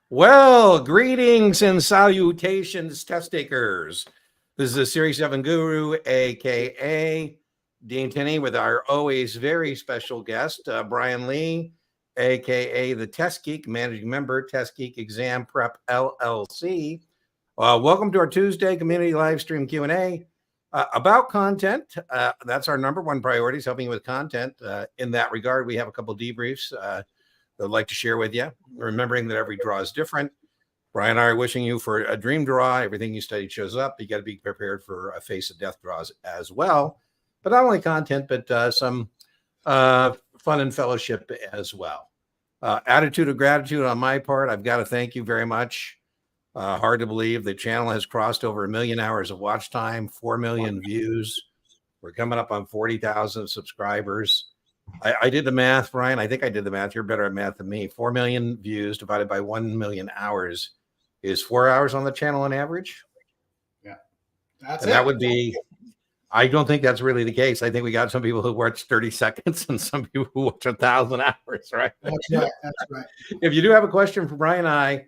Well, greetings and salutations, test takers. This is a Series 7 Guru, aka Dean Tenney, with our always very special guest, Brian Lee, aka the Test Geek, managing member, Test Geek Exam Prep LLC. Welcome to our Tuesday community live stream Q&A about content. That's our number one priority, is helping you with content. In that regard, we have a couple of debriefs I'd like to share with you, remembering that every draw is different. Brian and I are wishing you for a dream draw. Everything you studied shows up. You got to be prepared for a face of death draws as well. But not only content, but some fun and fellowship as well. Attitude of gratitude on my part. I've got to thank you very much. Hard to believe the channel has crossed over 1 million hours of watch time, 4 million views. We're coming up on 40,000 subscribers. I did the math, Brian. I think I did the math. You're better at math than me. 4 million views divided by 1 million hours is 4 hours on the channel on average. Yeah. That would be, I don't think that's really the case. I think we got some people who watch 30 seconds and some people who watch 1,000 hours, right? That's right. That's right. If you do have a question for Brian and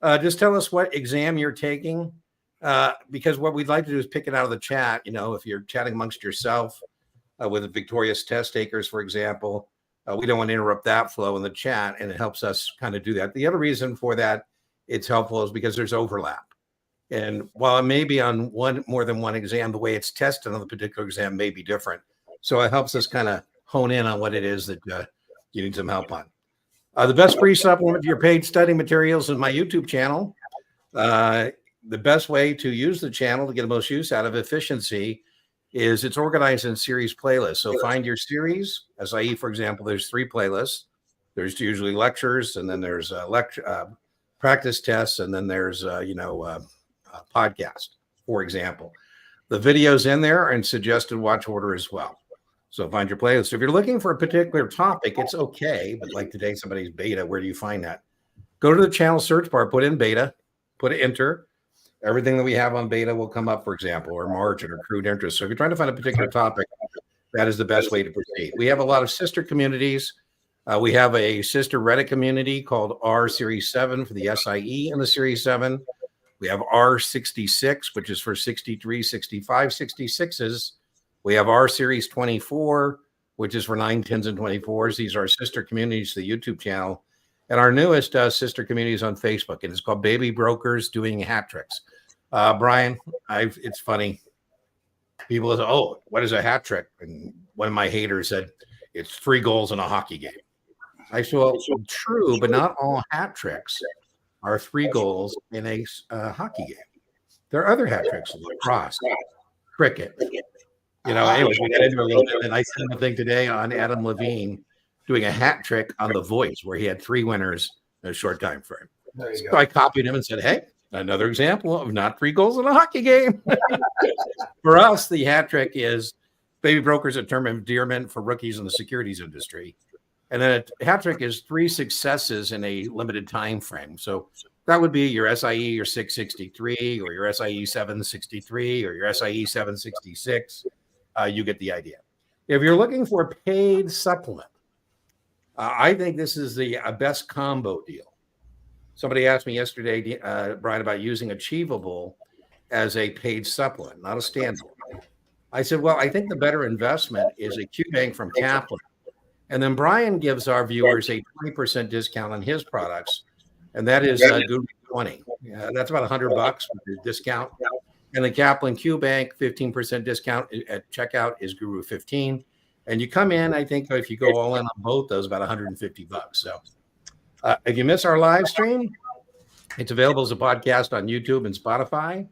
I, just tell us what exam you're taking, because what we'd like to do is pick it out of the chat. You know, if you're chatting amongst yourself, with victorious test takers, for example, we don't want to interrupt that flow in the chat, and it helps us kind of do that. The other reason for that it's helpful is because there's overlap. And while it may be on more than one exam, the way it's tested on the particular exam may be different. So it helps us kind of hone in on what it is that you need some help on. The best free supplement to your paid study materials is my YouTube channel. The best way to use the channel to get the most use out of efficiency is it's organized in series playlists. So find your series. SIE, for example, there's 3 playlists. There's usually lectures, and then there's practice tests, and then there's podcast, for example. The videos in there are in suggested watch order as well. So find your playlist. If you're looking for a particular topic, it's okay. But like today, somebody's beta. Where do you find that? Go to the channel search bar, put in beta, put enter. Everything that we have on beta will come up, for example, or margin or accrued interest. So if you're trying to find a particular topic, that is the best way to proceed. We have a lot of sister communities. We have a sister Reddit community called R Series 7 for the SIE and the Series 7. We have R66, which is for 63, 65, 66s. We have R Series 24, which is for 9, 10s, and 24s. These are sister communities to the YouTube channel. And our newest sister community is on Facebook, and it's called Baby Brokers Doing Hat Tricks. Brian, it's funny. People say, oh, what is a hat trick? And one of my haters said, it's 3 goals in a hockey game. I said, well, true, but not all hat tricks are 3 goals in a hockey game. There are other hat tricks, lacrosse, cricket. You know, anyways, we got into a little bit, and I sent a thing today on Adam Levine doing a hat trick on The Voice, where he had 3 winners in a short time frame. So I copied him and said, hey, another example of not 3 goals in a hockey game. For us, the hat trick is Baby Brokers, a term of endearment for rookies in the securities industry. And then a hat trick is 3 successes in a limited time frame. So that would be your SIE, your 663, or your SIE 763, or your SIE 766. You get the idea. If you're looking for a paid supplement, I think this is the best combo deal. Somebody asked me yesterday, Brian, about using Achievable as a paid supplement, not a standalone. I said, well, I think the better investment is a QBank from Kaplan. And then Brian gives our viewers a 20% discount on his products, and that is Guru 20. That's about $100 with the discount. And the Kaplan QBank 15% discount at checkout is Guru 15. And you come in, I think if you go all in on both those, about $150. So if you miss our live stream, it's available as a podcast on YouTube and Spotify.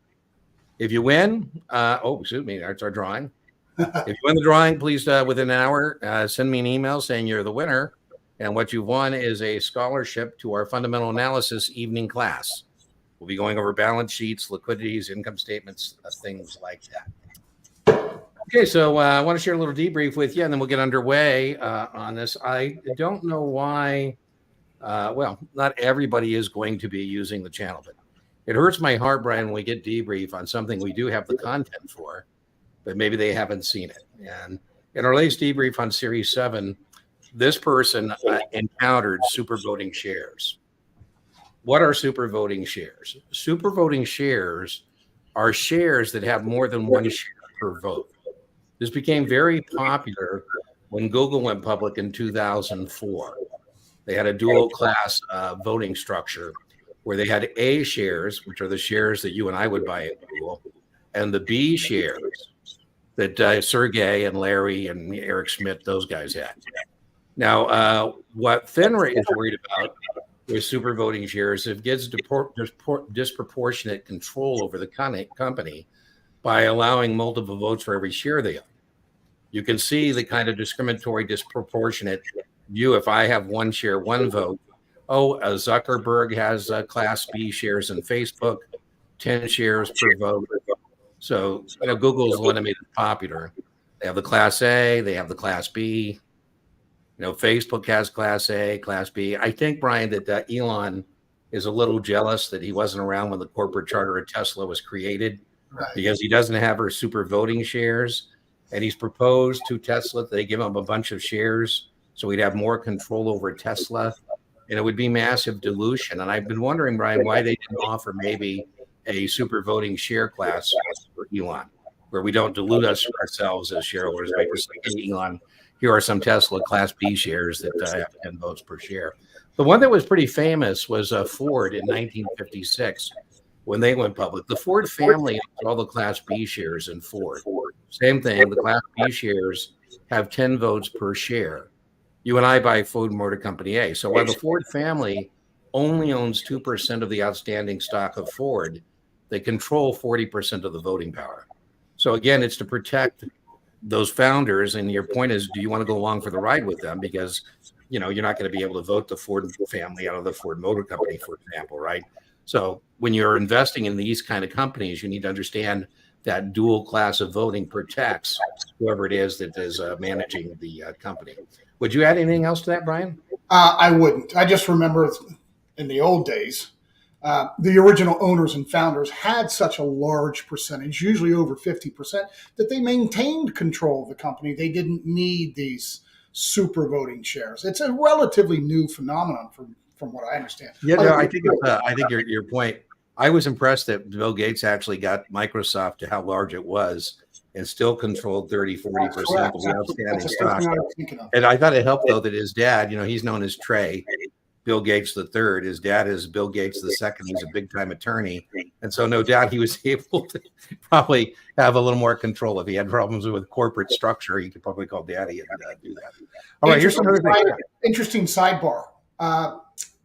If you win, that's our drawing. If you win the drawing, please, within an hour, send me an email saying you're the winner. And what you've won is a scholarship to our fundamental analysis evening class. We'll be going over balance sheets, liquidities, income statements, things like that. Okay, so I want to share a little debrief with you, and then we'll get underway on this. I don't know why, not everybody is going to be using the channel, but it hurts my heart, Brian, when we get debrief on something we do have the content for, but maybe they haven't seen it. And in our latest debrief on Series 7, this person encountered super voting shares. what are super voting shares? Super voting shares are shares that have more than one share per vote. This became very popular when Google went public in 2004. They had a dual class voting structure where they had A shares, which are the shares that you and I would buy at Google, and the B shares that Sergey and Larry and Eric Schmidt, those guys had. Now, what FINRA is worried about with super voting shares, it gives disproportionate control over the company by allowing multiple votes for every share they own. You can see the kind of discriminatory, disproportionate view. If I have one share, one vote, Zuckerberg has Class B shares in Facebook, 10 shares per vote. So Google's limited popular. They have the Class A, they have the Class B. Facebook has Class A, Class B. I think, Brian, that Elon is a little jealous that he wasn't around when the corporate charter of Tesla was created, because he doesn't have her super voting shares. And he's proposed to Tesla that they give him a bunch of shares so he'd have more control over Tesla. And it would be massive dilution. And I've been wondering, Brian, why they didn't offer maybe a super voting share class for Elon, where we don't dilute ourselves as shareholders. Right? Just like, hey, Elon, here are some Tesla Class B shares that have 10 votes per share. The one that was pretty famous was Ford in 1956 when they went public. The Ford family owns all the Class B shares in Ford. Same thing, the Class B shares have 10 votes per share. You and I buy Ford Motor Company A. So while the Ford family only owns 2% of the outstanding stock of Ford, they control 40% of the voting power. So again, it's to protect those founders. And your point is, do you want to go along for the ride with them? Because, you're not going to be able to vote the Ford family out of the Ford Motor Company, for example, right? So when you're investing in these kind of companies, you need to understand that dual class of voting protects whoever it is that is managing the company. Would you add anything else to that, Brian? I wouldn't. I just remember in the old days, the original owners and founders had such a large percentage, usually over 50%, that they maintained control of the company. They didn't need these super voting shares. It's a relatively new phenomenon from what I understand. Yeah, no, I think your point. I was impressed that Bill Gates actually got Microsoft to how large it was and still controlled 30, 40% of the outstanding stock. And I thought it helped, though, that his dad, he's known as Trey, Bill Gates III. His dad is Bill Gates II. He's a big-time attorney. And so no doubt he was able to probably have a little more control. If he had problems with corporate structure, he could probably call daddy and do that. All right, here's another thing. Interesting sidebar.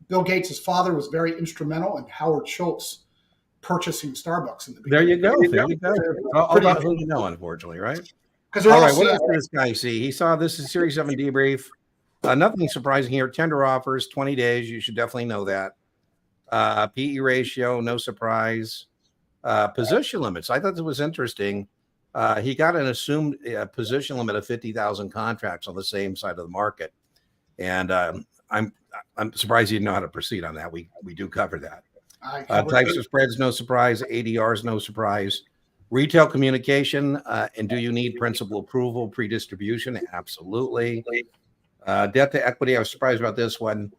Bill Gates' father was very instrumental in Howard Schultz purchasing Starbucks in the beginning. There you go. All about who you know, unfortunately, right? All right, what does this guy see? He saw this is Series 7 debrief. Nothing surprising here. Tender offers, 20 days. You should definitely know that. PE ratio, no surprise. Position limits. I thought this was interesting. He got an assumed position limit of 50,000 contracts on the same side of the market. And I'm surprised he didn't know how to proceed on that. We do cover that. Types of spreads, no surprise. ADRs, no surprise. Retail communication, and do you need principal approval pre-distribution? Absolutely. Debt to equity, I was surprised about this one.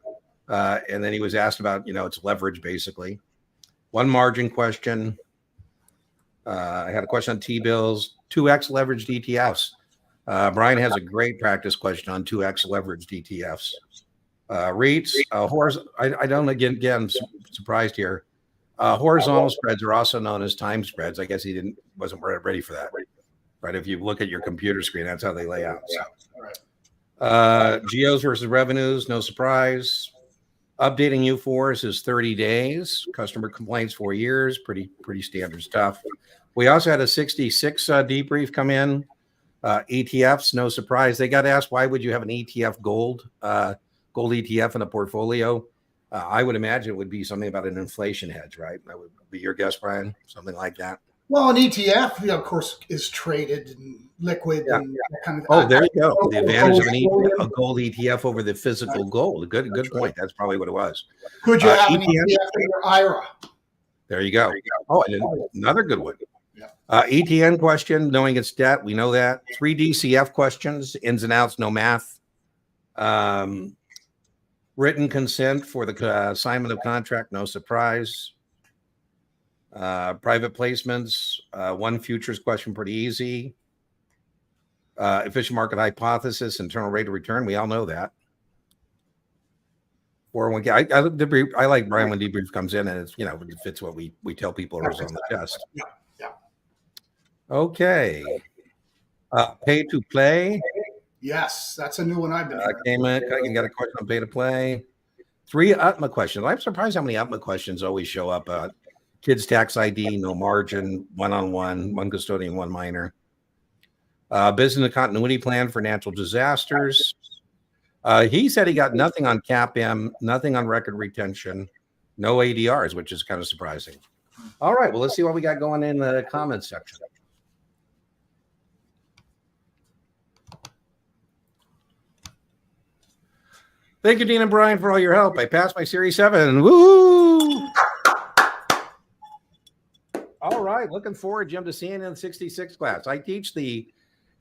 And then he was asked about, it's leverage, basically. One margin question. I had a question on T-bills. 2x leveraged ETFs. Brian has a great practice question on 2x leveraged ETFs. REITs, I don't, again, surprised here. Horizontal spreads are also known as time spreads. I guess he wasn't ready for that. Right? If you look at your computer screen, that's how they lay out. So. GOs versus revenues, no surprise. Updating U4s is 30 days. Customer complaints 4 years, pretty standard stuff. We also had a 66 debrief come in. ETFs, no surprise. They got asked, why would you have an ETF gold ETF in a portfolio? I would imagine it would be something about an inflation hedge, right? That would be your guess, Brian, something like that. Well, an ETF, of course, is traded and liquid and that kind of. Oh, there you go. The advantage of a gold ETF over the physical gold. Good point. That's probably what it was. Could you have an ETF in your IRA? There you go. Oh, and another good one. ETN question, knowing its debt, we know that. 3 DCF questions, ins and outs, no math. Written consent for the assignment of contract, no surprise. Private placements, one futures question, pretty easy. Efficient market hypothesis, internal rate of return, we all know that. 401k. I like Brian when debrief comes in and it's, it fits what we tell people is on the test. Yeah. Okay. Pay to play. Yes, that's a new one I've been hearing. Came in. You got a question on pay to play. 3 UTMA questions. I'm surprised how many UTMA questions always show up. Kids tax ID, no margin, one-on-one, one custodian, one minor. Business continuity plan for natural disasters. He said he got nothing on CAPM, nothing on record retention, no ADRs, which is kind of surprising. All right, well, let's see what we got going in the comments section. Thank you, Dean and Brian, for all your help. I passed my Series 7. Woo! All right, looking forward, Jim, to seeing you in the 66 class. I teach the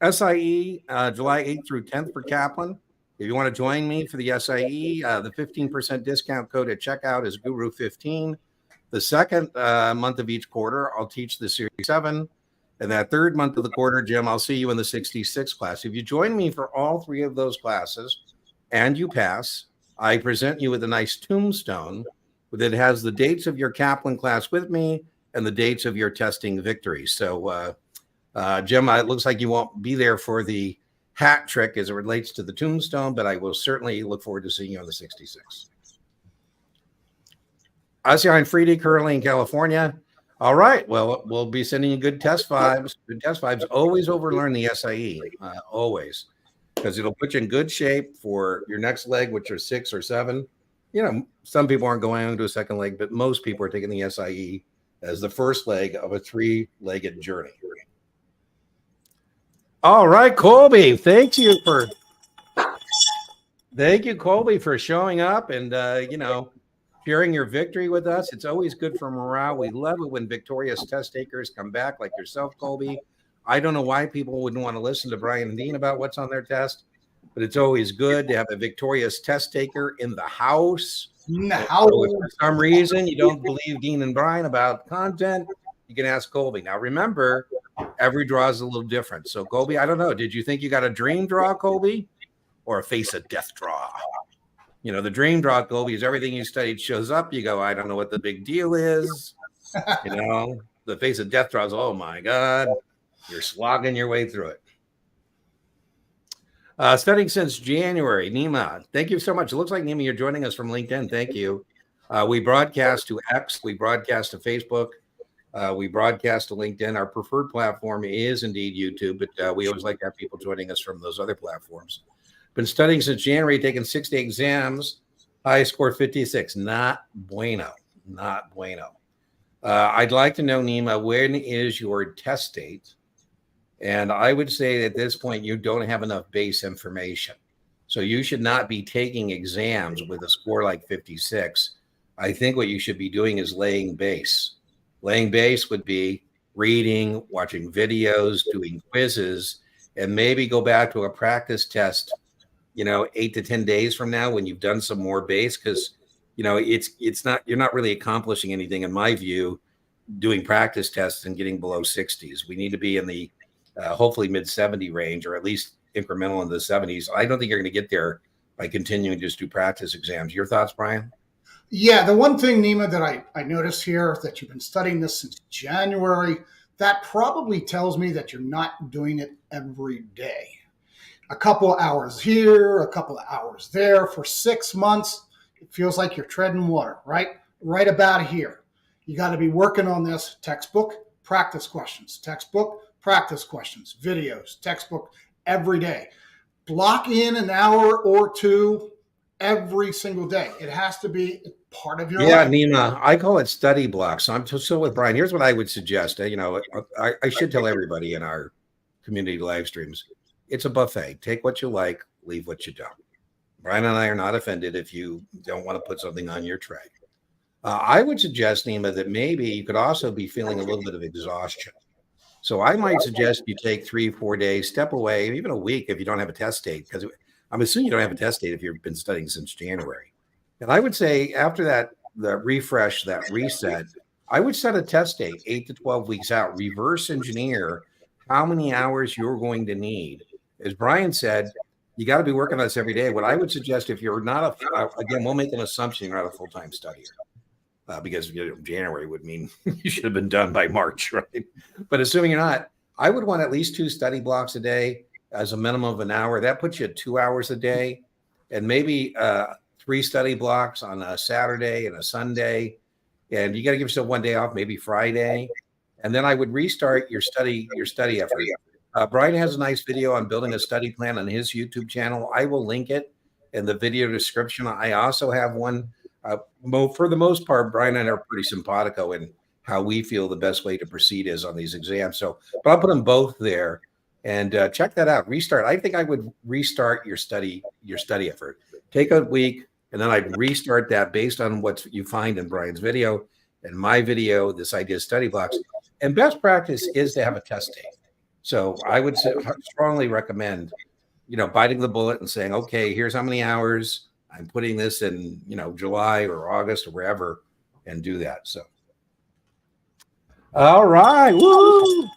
SIE July 8th through 10th for Kaplan. If you want to join me for the SIE, the 15% discount code at checkout is Guru15. The second month of each quarter, I'll teach the Series 7. And that third month of the quarter, Jim, I'll see you in the 66 class. If you join me for all 3 of those classes and you pass, I present you with a nice tombstone that has the dates of your Kaplan class with me and the dates of your testing victories. So, Jim, it looks like you won't be there for the hat trick as it relates to the tombstone, but I will certainly look forward to seeing you on the 66. ICI and Freedy currently in California. All right. Well, we'll be sending you good test vibes. Good test vibes. Always overlearn the SIE. Always. Because it'll put you in good shape for your next leg, which are 6 or 7. Some people aren't going on to a second leg, but most people are taking the SIE as the first leg of a 3-legged journey. All right, Colby. Thank you, Colby, for showing up and sharing your victory with us. It's always good for morale. We love it when victorious test takers come back, like yourself, Colby. I don't know why people wouldn't want to listen to Brian and Dean about what's on their test, but it's always good to have a victorious test taker in the house. So if for some reason you don't believe Dean and Brian about content, you can ask Colby. Now, remember, every draw is a little different. So, Colby, I don't know. Did you think you got a dream draw, Colby, or a face of death draw? The dream draw, Colby, is everything you studied shows up. You go, I don't know what the big deal is. The face of death draw is, oh, my God. You're slogging your way through it. Studying since January, Nima. Thank you so much. It looks like, Nima, you're joining us from LinkedIn. Thank you. We broadcast to X. We broadcast to Facebook. We broadcast to LinkedIn. Our preferred platform is indeed YouTube, but we always like to have people joining us from those other platforms. Been studying since January, taken 60 exams. High score 56. Not bueno. Not bueno. I'd like to know, Nima, when is your test date? And I would say at this point, you don't have enough base information. So you should not be taking exams with a score like 56. I think what you should be doing is laying base. Laying base would be reading, watching videos, doing quizzes, and maybe go back to a practice test, 8 to 10 days from now when you've done some more base, because, you're not really accomplishing anything, in my view, doing practice tests and getting below 60s. We need to be in the hopefully mid 70 range, or at least incremental in the 70s. I don't think you're going to get there by continuing to just do practice exams. Your thoughts, Brian? Yeah, the one thing, Nima, that I noticed here, that you've been studying this since January, that probably tells me that you're not doing it every day. A couple of hours here, a couple of hours there for 6 months. It feels like you're treading water, right? Right about here. You got to be working on this textbook, practice questions, textbook, practice questions, videos, textbook every day. Block in an hour or 2 every single day. It has to be part of your life. Nima, I call it study blocks. So I'm so with Brian. Here's what I would suggest. I should tell everybody in our community live streams, it's a buffet. Take what you like, leave what you don't. Brian and I are not offended if you don't want to put something on your tray. I would suggest, Nima, that maybe you could also be feeling a little bit of exhaustion. So I might suggest you take 3-4 days, step away, even a week if you don't have a test date, because I'm assuming you don't have a test date if you've been studying since January. And I would say after that, the refresh, that reset, I would set a test date 8 to 12 weeks out, reverse engineer how many hours you're going to need. As Brian said, you got to be working on this every day. What I would suggest, if you're not again, we'll make an assumption you're not a full-time studier, because January would mean you should have been done by March, right? But assuming you're not, I would want at least 2 study blocks a day as a minimum of an hour. That puts you at 2 hours a day, and maybe 3 study blocks on a Saturday and a Sunday. And you got to give yourself one day off, maybe Friday. And then I would restart your study effort. Brian has a nice video on building a study plan on his YouTube channel. I will link it in the video description. I also have one. For the most part, Brian and I are pretty simpatico in how we feel the best way to proceed is on these exams. So, but I'll put them both there, and check that out. Restart. I think I would restart your study effort. Take a week, and then I'd restart that based on what you find in Brian's video and my video, this idea of study blocks. And best practice is to have a test date. So I would strongly recommend, biting the bullet and saying, okay, here's how many hours I'm putting this in, July or August or wherever, and do that. So, all right. Woo!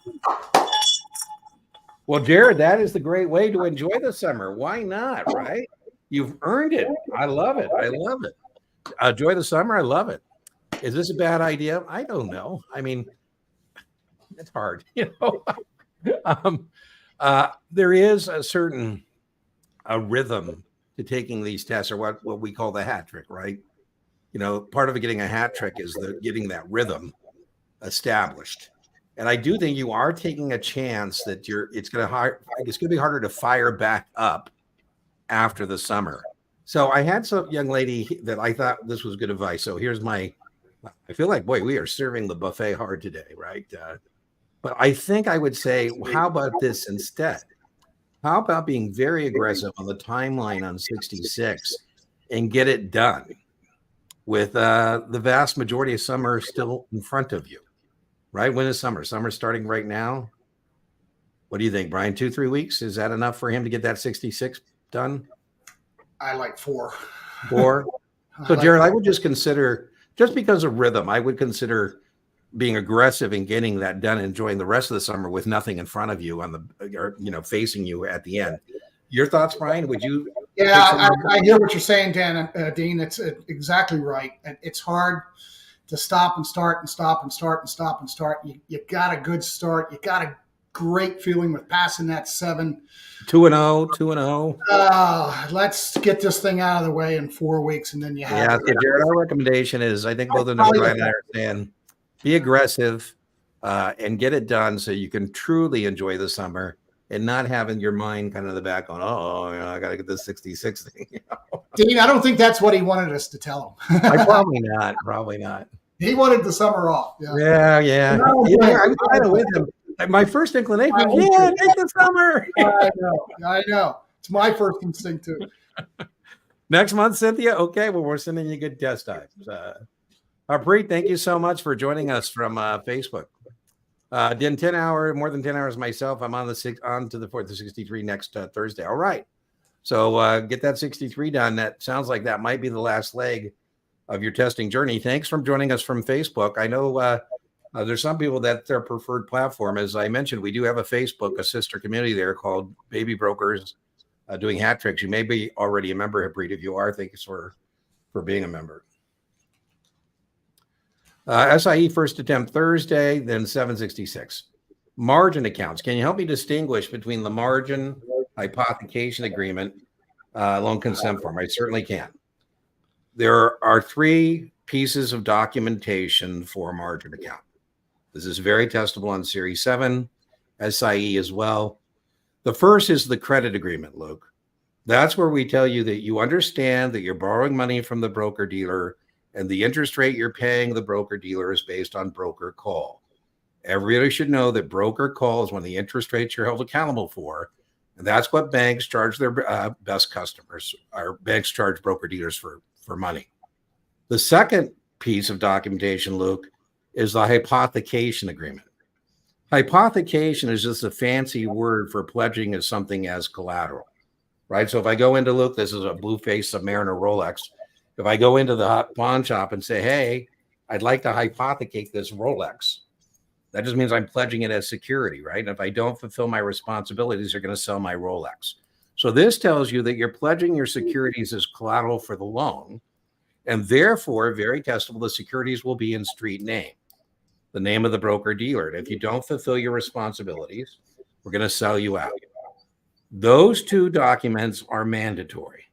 Well, Jared, that is the great way to enjoy the summer. Why not, right? You've earned it. I love it. I love it. Enjoy the summer. I love it. Is this a bad idea? I don't know. I mean, it's hard, there is a certain rhythm to taking these tests, or what we call the hat trick, right? Part of getting a hat trick is getting that rhythm established. And I do think you are taking a chance that it's going to be harder to fire back up after the summer. So I had some young lady that I thought this was good advice. So I feel like, boy, we are serving the buffet hard today, right? But I think I would say, how about this instead? How about being very aggressive on the timeline on 66 and get it done with the vast majority of summer still in front of you, right? When is summer? Summer's starting right now. What do you think, Brian? 2-3 weeks? Is that enough for him to get that 66 done? I like 4. 4? So, Jared, I would just consider, just because of rhythm, I would consider being aggressive and getting that done, enjoying the rest of the summer with nothing in front of you facing you at the end. Your thoughts, Brian? Would you? Yeah, I hear what you're saying, Dean. It's exactly right. It's hard to stop and start and stop and start and stop and start. You got a good start. You got a great feeling with passing that 7. 2-0. Let's get this thing out of the way in 4 weeks, and then you have. Yeah, so Jared, our recommendation is, I think both of them, Brian and I are saying, be aggressive and get it done so you can truly enjoy the summer and not having your mind kind of in the back on, I got to get this 66 thing. Dean, I don't think that's what he wanted us to tell him. Probably not. He wanted the summer off. Yeah. I'm kind of with him. My first inclination, take the summer. I know. It's my first instinct too. Next month, Cynthia. Okay, well, we're sending you good test times. Preet, thank you so much for joining us from Facebook. Did more than 10 hours myself. I'm on to the 63 next Thursday. All right. So get that 63 done. That sounds like that might be the last leg of your testing journey. Thanks for joining us from Facebook. I know there's some people that their preferred platform. As I mentioned, we do have a sister community there called Baby Brokers doing hat tricks. You may be already a member, Preet. If you are, thanks for being a member. SIE first attempt Thursday, then 766. Margin accounts. Can you help me distinguish between the margin hypothecation agreement loan consent form? I certainly can. There are 3 pieces of documentation for a margin account. This is very testable on Series 7, SIE as well. The first is the credit agreement, Luke. That's where we tell you that you understand that you're borrowing money from the broker-dealer and the interest rate you're paying the broker-dealer is based on broker call. Everybody should know that broker call is one of the interest rates you're held accountable for, and that's what banks charge their best customers, or banks charge broker-dealers for money. The second piece of documentation, Luke, is the hypothecation agreement. Hypothecation is just a fancy word for pledging something as collateral, right? So if I go into, Luke, this is a Blue Face Submariner Rolex, If I go into the pawn shop and say, hey, I'd like to hypothecate this Rolex, that just means I'm pledging it as security, right? And if I don't fulfill my responsibilities, they're going to sell my Rolex. So this tells you that you're pledging your securities as collateral for the loan, and therefore, very testable, the securities will be in street name, the name of the broker dealer. And if you don't fulfill your responsibilities, we're going to sell you out. Those two documents are mandatory.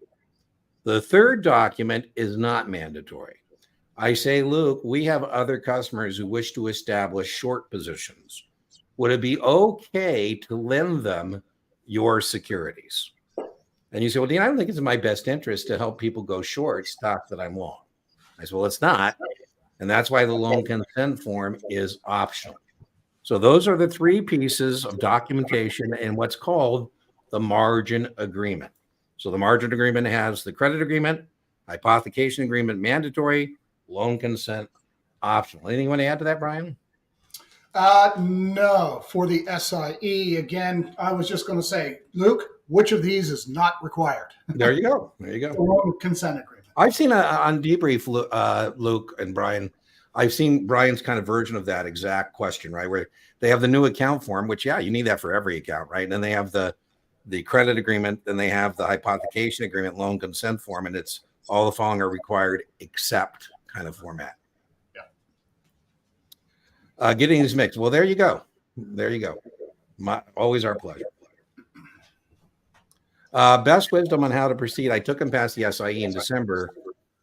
The third document is not mandatory. I say, Luke, we have other customers who wish to establish short positions. Would it be okay to lend them your securities? And you say, well, Dean, I don't think it's in my best interest to help people go short stock that I'm long. I said, well, it's not. And that's why the loan consent form is optional. So those are the three pieces of documentation in what's called the margin agreement. So the margin agreement has the credit agreement, hypothecation agreement mandatory, loan consent optional. Anything you want to add to that, Brian? No. For the SIE, again, I was just going to say, Luke, which of these is not required? There you go. There you go. The loan consent agreement. I've seen on debrief, Luke and Brian, I've seen Brian's kind of version of that exact question, right? Where they have the new account form, which, yeah, you need that for every account, right? And then they have the credit agreement, then they have the hypothecation agreement, loan consent form, and it's all the following are required except kind of format. Yeah. Getting these mixed. Well, there you go. There you go. Always our pleasure. Best wisdom on how to proceed. I took him past the SIE in December,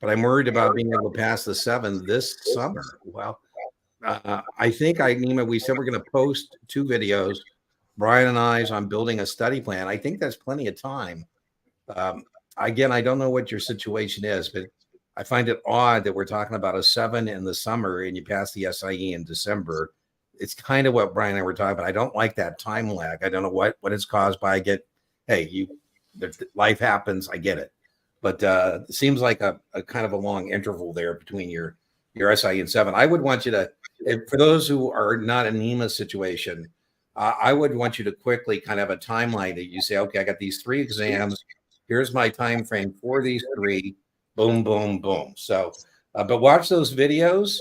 but I'm worried about being able to pass the 7 this summer. Well, I think, Nima, we said we're going to post 2 videos, Brian and I's on building a study plan. I think that's plenty of time. Again, I don't know what your situation is, but I find it odd that we're talking about a 7 in the summer and you pass the SIE in December. It's kind of what Brian and I were talking about. I don't like that time lag. I don't know what it's caused by. I get, hey, life happens. I get it. But it seems like a kind of a long interval there between your SIE and 7. I would want you to, for those who are not in NEMA situation, I would want you to quickly kind of have a timeline that you say, okay, I got these 3 exams. Here's my time frame for these 3. Boom, boom, boom. So, but watch those videos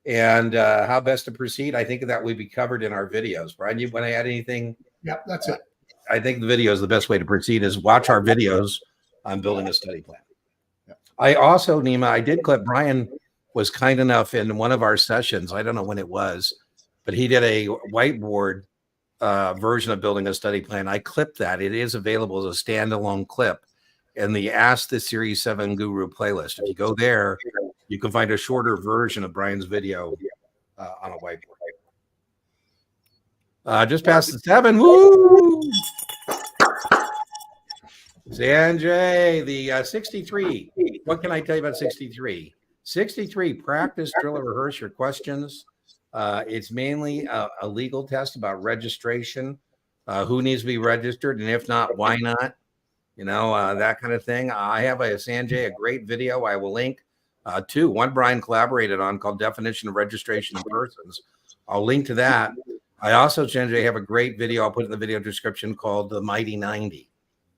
and how best to proceed. I think that would be covered in our videos. Brian, you want to add anything? Yep, that's it. I think the video is the best way to proceed is watch our videos on building a study plan. Yep. I also, Nima, I did clip. Brian was kind enough in one of our sessions. I don't know when it was, but he did a whiteboard version of building a study plan. I clipped that. It is available as a standalone clip in the Ask the Series 7 Guru playlist. If you go there, you can find a shorter version of Brian's video on a whiteboard. Just past the 7. Woo! Sanjay, the 63. What can I tell you about 63? 63, practice, drill, or rehearse your questions. It's mainly a legal test about registration, who needs to be registered, and if not, why not? You know, that kind of thing. I have Sanjay, a great video I will link to. One Brian collaborated on called Definition of Registration of Persons. I'll link to that. I also, Sanjay, have a great video I'll put in the video description called The Mighty 90.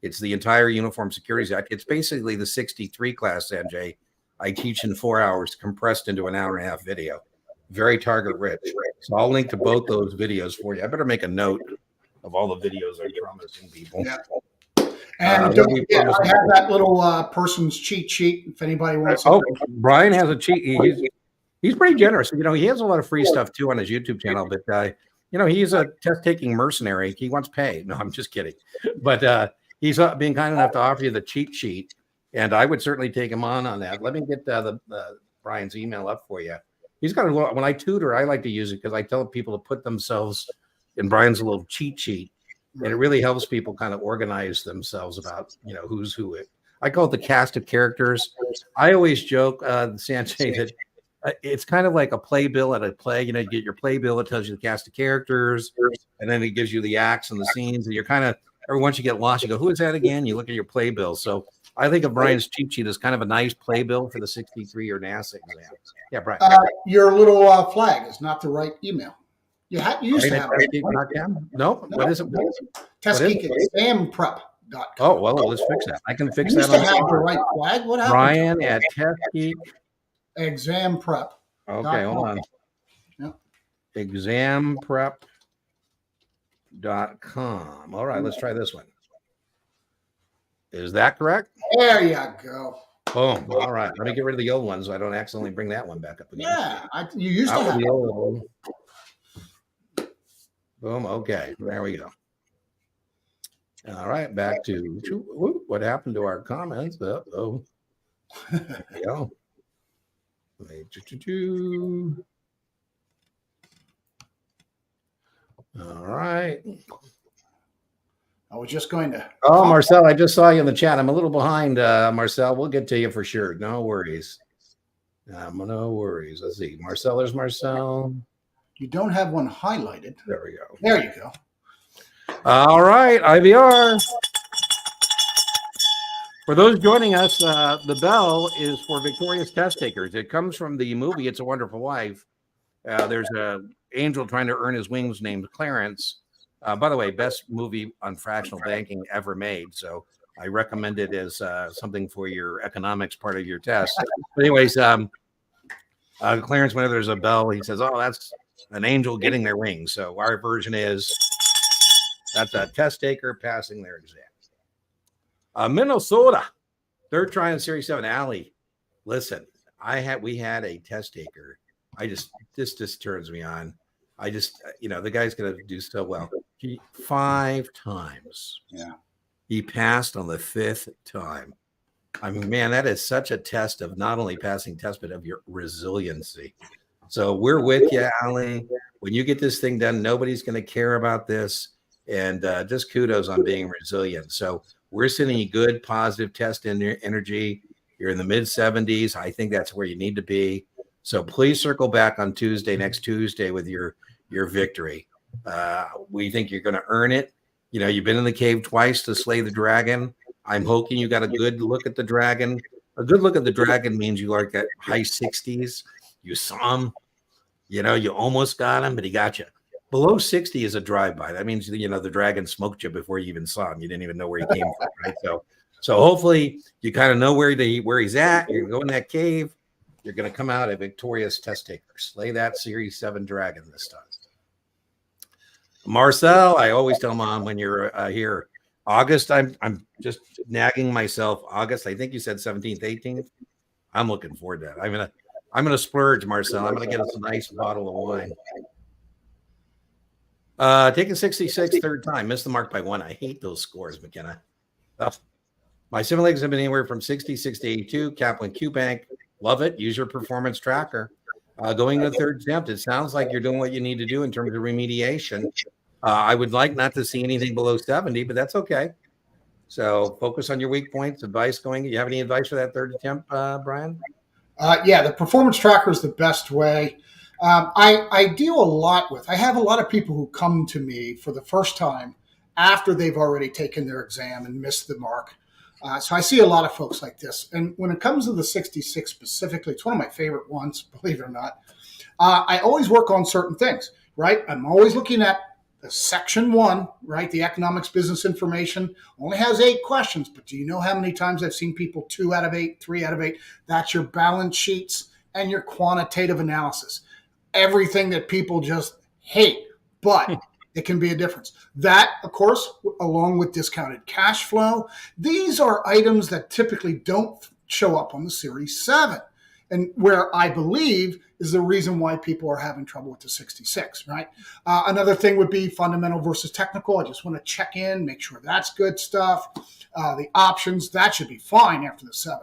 It's the entire Uniform Securities Act. It's basically the 63 class, Sanjay. I teach in 4 hours, compressed into an hour and a half video. Very target rich. So I'll link to both those videos for you. I better make a note of all the videos I'm promising people. Yeah. And don't forget, I have that little person's cheat sheet if anybody wants. Oh, Brian has a cheat. He's pretty generous. You know, he has a lot of free stuff too on his YouTube channel. But you know, he's a test-taking mercenary. He wants pay. No, I'm just kidding. But he's being kind enough to offer you the cheat sheet, and I would certainly take him on that. Let me get Brian's email up for you. He's got when I tutor, I like to use it because I tell people to put themselves in Brian's little cheat sheet. And it really helps people kind of organize themselves about, you know, who's who. I call it the cast of characters. I always joke, Sanjay, that it's kind of like a playbill at a play. You know, you get your playbill, it tells you the cast of characters, and then it gives you the acts and the scenes. And you're kind of, every once you get lost, you go, who is that again? You look at your playbill. So I think of Brian's cheat sheet as kind of a nice playbill for the 63 or NASAA exam. Yeah, Brian. Your little flag is not the right email. You used to have it. No, what is it? Tuskegee exam prep. Oh, well, let's fix that. I can fix I that used to on have the right flag. What happened? Brian at Test Geek. Exam prep. Okay, hold on. Yep. Examprep.com. All right, let's try this one. Is that correct? There you go. Boom. All right. Let me get rid of the old one so I don't accidentally bring that one back up again. Yeah, you used to Out with have the old one. Boom. Okay. There we go. All right. Back to what happened to our comments. Oh, there we go. All right. I was just going to. Oh, Marcel, I just saw you in the chat. I'm a little behind, Marcel. We'll get to you for sure. No worries. No worries. Let's see. Marcel, there's Marcel. You don't have one highlighted. There we go. There you go. All right, IVR. For those joining us, the bell is for victorious test takers. It comes from the movie It's a Wonderful Life. There's an angel trying to earn his wings named Clarence. By the way, best movie on fractional banking ever made. So I recommend it as something for your economics part of your test. But anyways, Clarence, whenever there's a bell, he says, oh, that's an angel getting their wings. So our version is that's a test taker passing their exam. Minnesota, they're trying Series 7. Allie, listen, we had a test taker. This just turns me on. The guy's going to do so well. 5 times. Yeah. He passed on the 5th time. I mean, man, that is such a test of not only passing tests, but of your resiliency. So we're with you, Allie. When you get this thing done, nobody's going to care about this. And just kudos on being resilient. So we're sending you good, positive test energy. You're in the mid 70s. I think that's where you need to be. So please circle back on next Tuesday with your victory. We think you're going to earn it. You've been in the cave twice to slay the dragon. I'm hoping you got a good look at the dragon. A good look at the dragon means you like at high 60s. You saw him. You almost got him, but he got you. Below 60 is a drive-by. That means, the dragon smoked you before you even saw him. You didn't even know where he came from, right? So hopefully you kind of know where he's at. You're going to go in that cave. You're going to come out a victorious test taker. Slay that Series 7 dragon this time. Marcel, I always tell Mom when you're here, August, I'm just nagging myself. August, I think you said 17th, 18th. I'm looking forward to that. I'm gonna splurge, Marcel. I'm gonna get us a nice bottle of wine. Taking 66 third time, missed the mark by 1. I hate those scores, McKenna. My simulators have been anywhere from 66 to 82. Kaplan Q Bank, love it. Use your performance tracker. Going to the third attempt, it sounds like you're doing what you need to do in terms of remediation. I would like not to see anything below 70, but that's okay. So focus on your weak points. Advice going. You have any advice for that third attempt, Brian? Yeah, the performance tracker is the best way. I deal a lot with. I have a lot of people who come to me for the first time after they've already taken their exam and missed the mark. So I see a lot of folks like this. And when it comes to the 66 specifically, it's one of my favorite ones, believe it or not. I always work on certain things, right? I'm always looking at the section 1, right? The economics business information only has 8 questions, but do you know how many times I've seen people 2 out of 8, 3 out of 8? That's your balance sheets and your quantitative analysis. Everything that people just hate, but it can be a difference. That, of course, along with discounted cash flow, these are items that typically don't show up on the Series 7. And where I believe is the reason why people are having trouble with the 66, right? Another thing would be fundamental versus technical. I just want to check in, make sure that's good stuff. The options, that should be fine after the 7.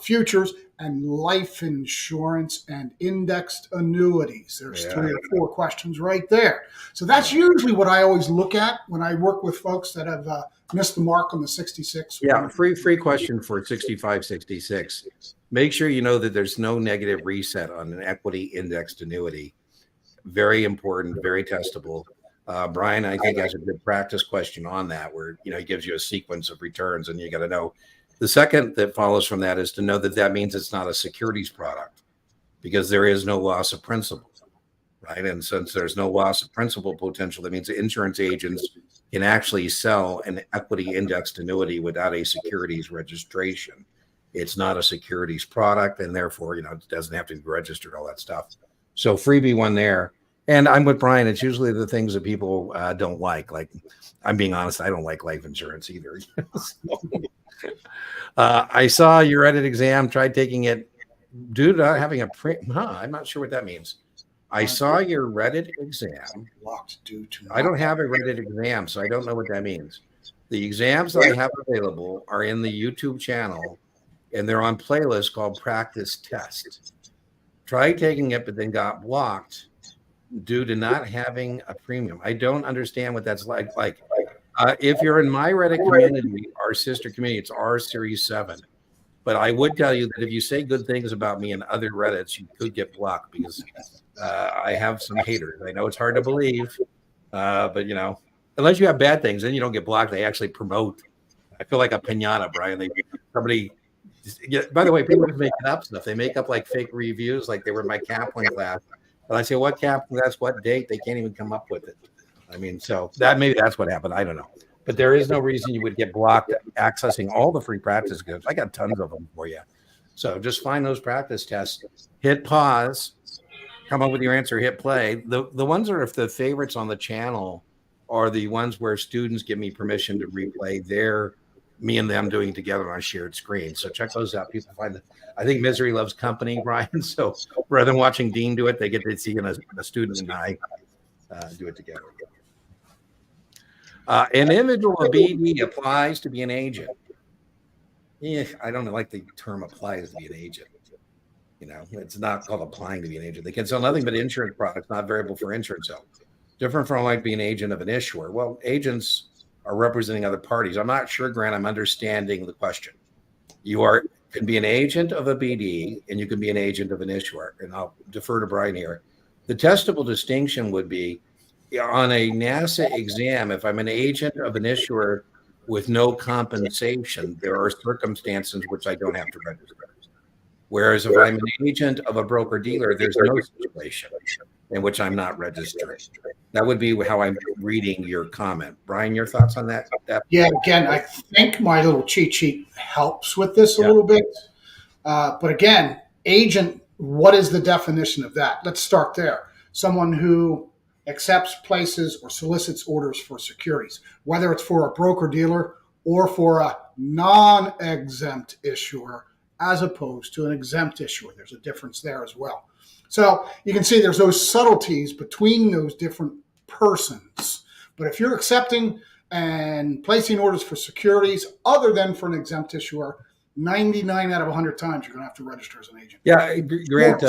Futures and life insurance and indexed annuities. There's 3 or 4 questions right there. So that's usually what I always look at when I work with folks that have missed the mark on the 66. Yeah, free question for 65, 66. Make sure you know that there's no negative reset on an equity indexed annuity. Very important, very testable. Brian, I think, has a good practice question on that where, he gives you a sequence of returns and you got to know. The second that follows from that is to know that means it's not a securities product because there is no loss of principal, right? And since there's no loss of principal potential, that means the insurance agents can actually sell an equity indexed annuity without a securities registration. It's not a securities product, and therefore, it doesn't have to be registered, all that stuff. So freebie one there. And I'm with Brian. It's usually the things that people don't like. Like, I'm being honest, I don't like life insurance either. I saw your Reddit exam, tried taking it due to not having a print. I'm not sure what that means. I saw your Reddit exam. I don't have a Reddit exam, so I don't know what that means. The exams that I have available are in the YouTube channel, and they're on playlists called Practice Test. Tried taking it, but then got blocked due to not having a premium. I don't understand what that's like. If you're in my Reddit community, our sister community, it's R Series 7. But I would tell you that if you say good things about me in other Reddits, you could get blocked because I have some haters. I know it's hard to believe, but unless you have bad things, then you don't get blocked. They actually promote. I feel like a pinata, Brian. By the way, people just make up stuff. They make up like fake reviews, like they were in my Kaplan class. And I say, what Kaplan class, what date? They can't even come up with it. I mean, so maybe that's what happened. I don't know. But there is no reason you would get blocked accessing all the free practice groups. I got tons of them for you. So just find those practice tests, hit pause, come up with your answer, hit play. The ones that are the favorites on the channel are the ones where students give me permission to replay me and them doing it together on a shared screen. So check those out. People find I think misery loves company, Brian. So rather than watching Dean do it, they get to see a student and I do it together. An individual BD applies to be an agent. I don't like the term applies to be an agent. It's not called applying to be an agent. They can sell nothing but insurance products, not variable for insurance sale. Different from like being an agent of an issuer. Well, agents are representing other parties. I'm not sure, Grant, I'm understanding the question. You can be an agent of a BD and you can be an agent of an issuer. And I'll defer to Brian here. The testable distinction would be on a NASAA exam, if I'm an agent of an issuer with no compensation, there are circumstances which I don't have to register. Whereas if I'm an agent of a broker dealer, there's no situation in which I'm not registering. That would be how I'm reading your comment. Brian, your thoughts on that? Yeah, again, I think my little cheat sheet helps with this a little bit. But again, agent, what is the definition of that? Let's start there. Someone who accepts, places, or solicits orders for securities, whether it's for a broker dealer or for a non-exempt issuer, as opposed to an exempt issuer. There's a difference there as well. So you can see there's those subtleties between those different persons. But if you're accepting and placing orders for securities other than for an exempt issuer, 99 out of 100 times you're going to have to register as an agent. Yeah, Grant,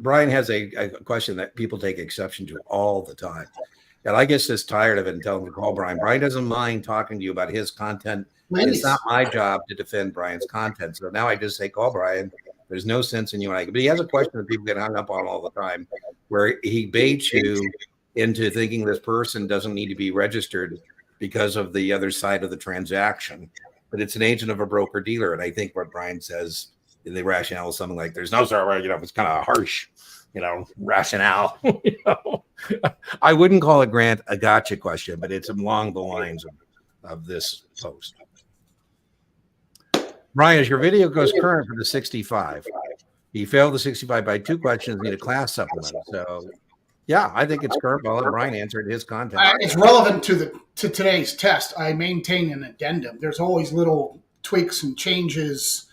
Brian has a question that people take exception to all the time. And I get just tired of it and tell them to call Brian. Brian doesn't mind talking to you about his content. It's not my job to defend Brian's content. So now I just say, call Brian. There's no sense in you and I. But he has a question that people get hung up on all the time, where he baits you into thinking this person doesn't need to be registered because of the other side of the transaction. But it's an agent of a broker dealer. And I think what Brian says, the rationale is something like there's no sort of, it's kind of harsh, rationale. I wouldn't call it, Grant, a gotcha question, but it's along the lines of this post. Brian, as your video goes current for the 65, he failed the 65 by 2 questions, need a class supplement. So, yeah, I think it's current. I'll let Brian answer his content. It's relevant to today's test. I maintain an addendum. There's always little tweaks and changes,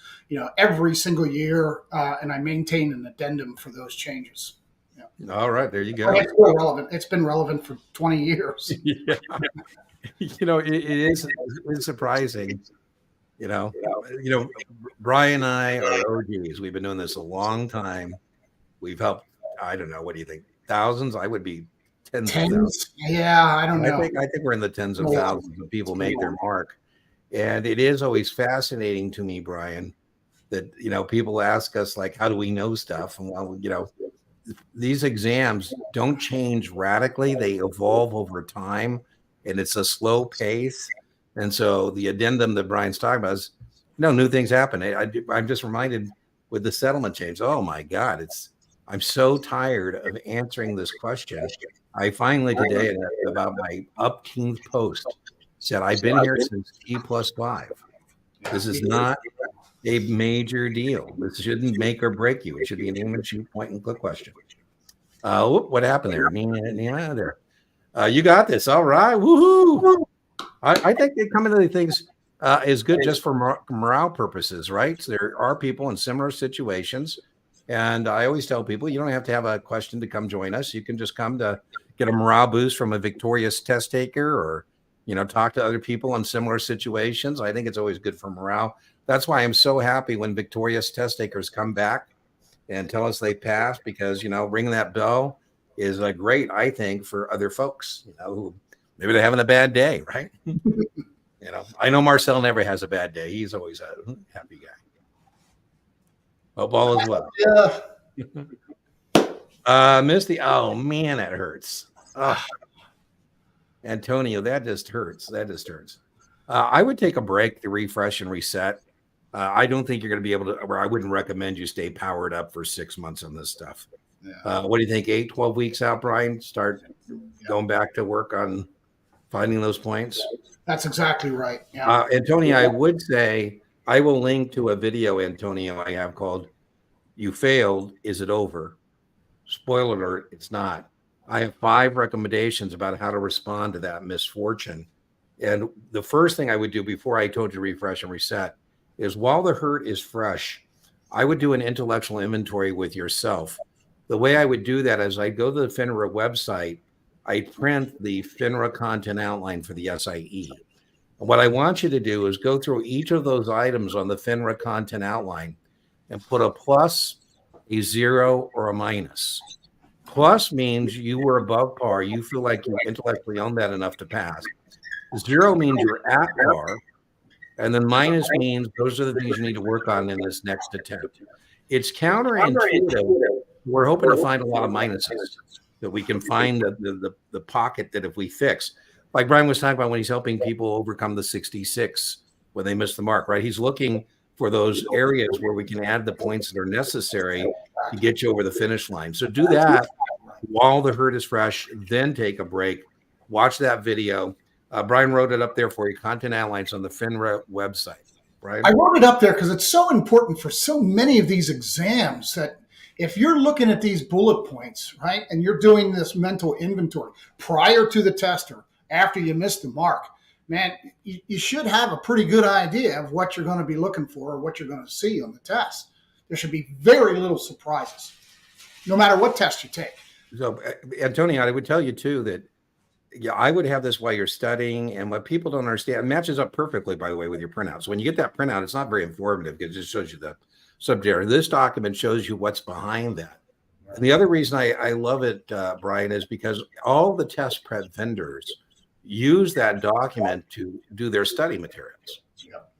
every single year, and I maintain an addendum for those changes. Yeah. All right, there you go. It's still relevant. It's been relevant for 20 years. Yeah. It is surprising. Brian and I are OGs. We've been doing this a long time. We've helped, I don't know, what do you think? Thousands? I would be tens of thousands. Yeah, I don't know. I think we're in the tens of thousands of people make their mark. And it is always fascinating to me, Brian, that, people ask us, like, how do we know stuff? And, well, these exams don't change radically. They evolve over time, and it's a slow pace. And so the addendum that Brian's talking about is, new things happen. I'm just reminded with the settlement change. Oh my God, I'm so tired of answering this question. I finally today, about my upteenth post, said, I've been here since T+5. This is not a major deal. This shouldn't make or break you. It should be an aim and shoot, point and click question. What happened there? There. You got this. All right. Woohoo. I think they come into the things is good just for morale purposes, right? So there are people in similar situations. And I always tell people, you don't have to have a question to come join us. You can just come to get a morale boost from a victorious test taker, or, talk to other people in similar situations. I think it's always good for morale. That's why I'm so happy when victorious test takers come back and tell us they passed, because, ringing that bell is great, I think, for other folks, who maybe they're having a bad day, right? I know Marcel never has a bad day. He's always a happy guy. Hope all is well. Yeah. Misty, oh man, that hurts. Antonio, that just hurts. I would take a break to refresh and reset. I don't think you're going to be able to, or I wouldn't recommend you stay powered up for 6 months on this stuff. Yeah. What do you think? 8, 12 weeks out, Brian? Start going back to work on finding those points? That's exactly right. Yeah. Antonio, I would say, I will link to a video, Antonio, I have called You Failed, Is It Over? Spoiler alert, it's not. I have 5 recommendations about how to respond to that misfortune. And the first thing I would do before I told you to refresh and reset is, while the hurt is fresh, I would do an intellectual inventory with yourself. The way I would do that is I'd go to the FINRA website, I'd print the FINRA content outline for the SIE. What I want you to do is go through each of those items on the FINRA content outline and put a plus, a 0, or a minus. Plus means you were above par. You feel like you intellectually own that enough to pass. 0 means you're at par. And then minus means those are the things you need to work on in this next attempt. It's counterintuitive. We're hoping to find a lot of minuses, that we can find the pocket that if we fix, like Brian was talking about when he's helping people overcome the 66 when they miss the mark, right? He's looking for those areas where we can add the points that are necessary to get you over the finish line. So do that while the hurt is fresh, then take a break, watch that video. Brian wrote it up there for you, content outlines on the FINRA website. Brian? I wrote it up there because it's so important for so many of these exams that if you're looking at these bullet points, right, and you're doing this mental inventory prior to the test or after you miss the mark, man, you should have a pretty good idea of what you're going to be looking for or what you're going to see on the test. There should be very little surprises, no matter what test you take. So, Antonio, I would tell you, too, that I would have this while you're studying, and what people don't understand, it matches up perfectly, by the way, with your printouts. When you get that printout, it's not very informative because it just shows you the subject. This document shows you what's behind that. And the other reason I love it, Brian, is because all the test prep vendors use that document to do their study materials.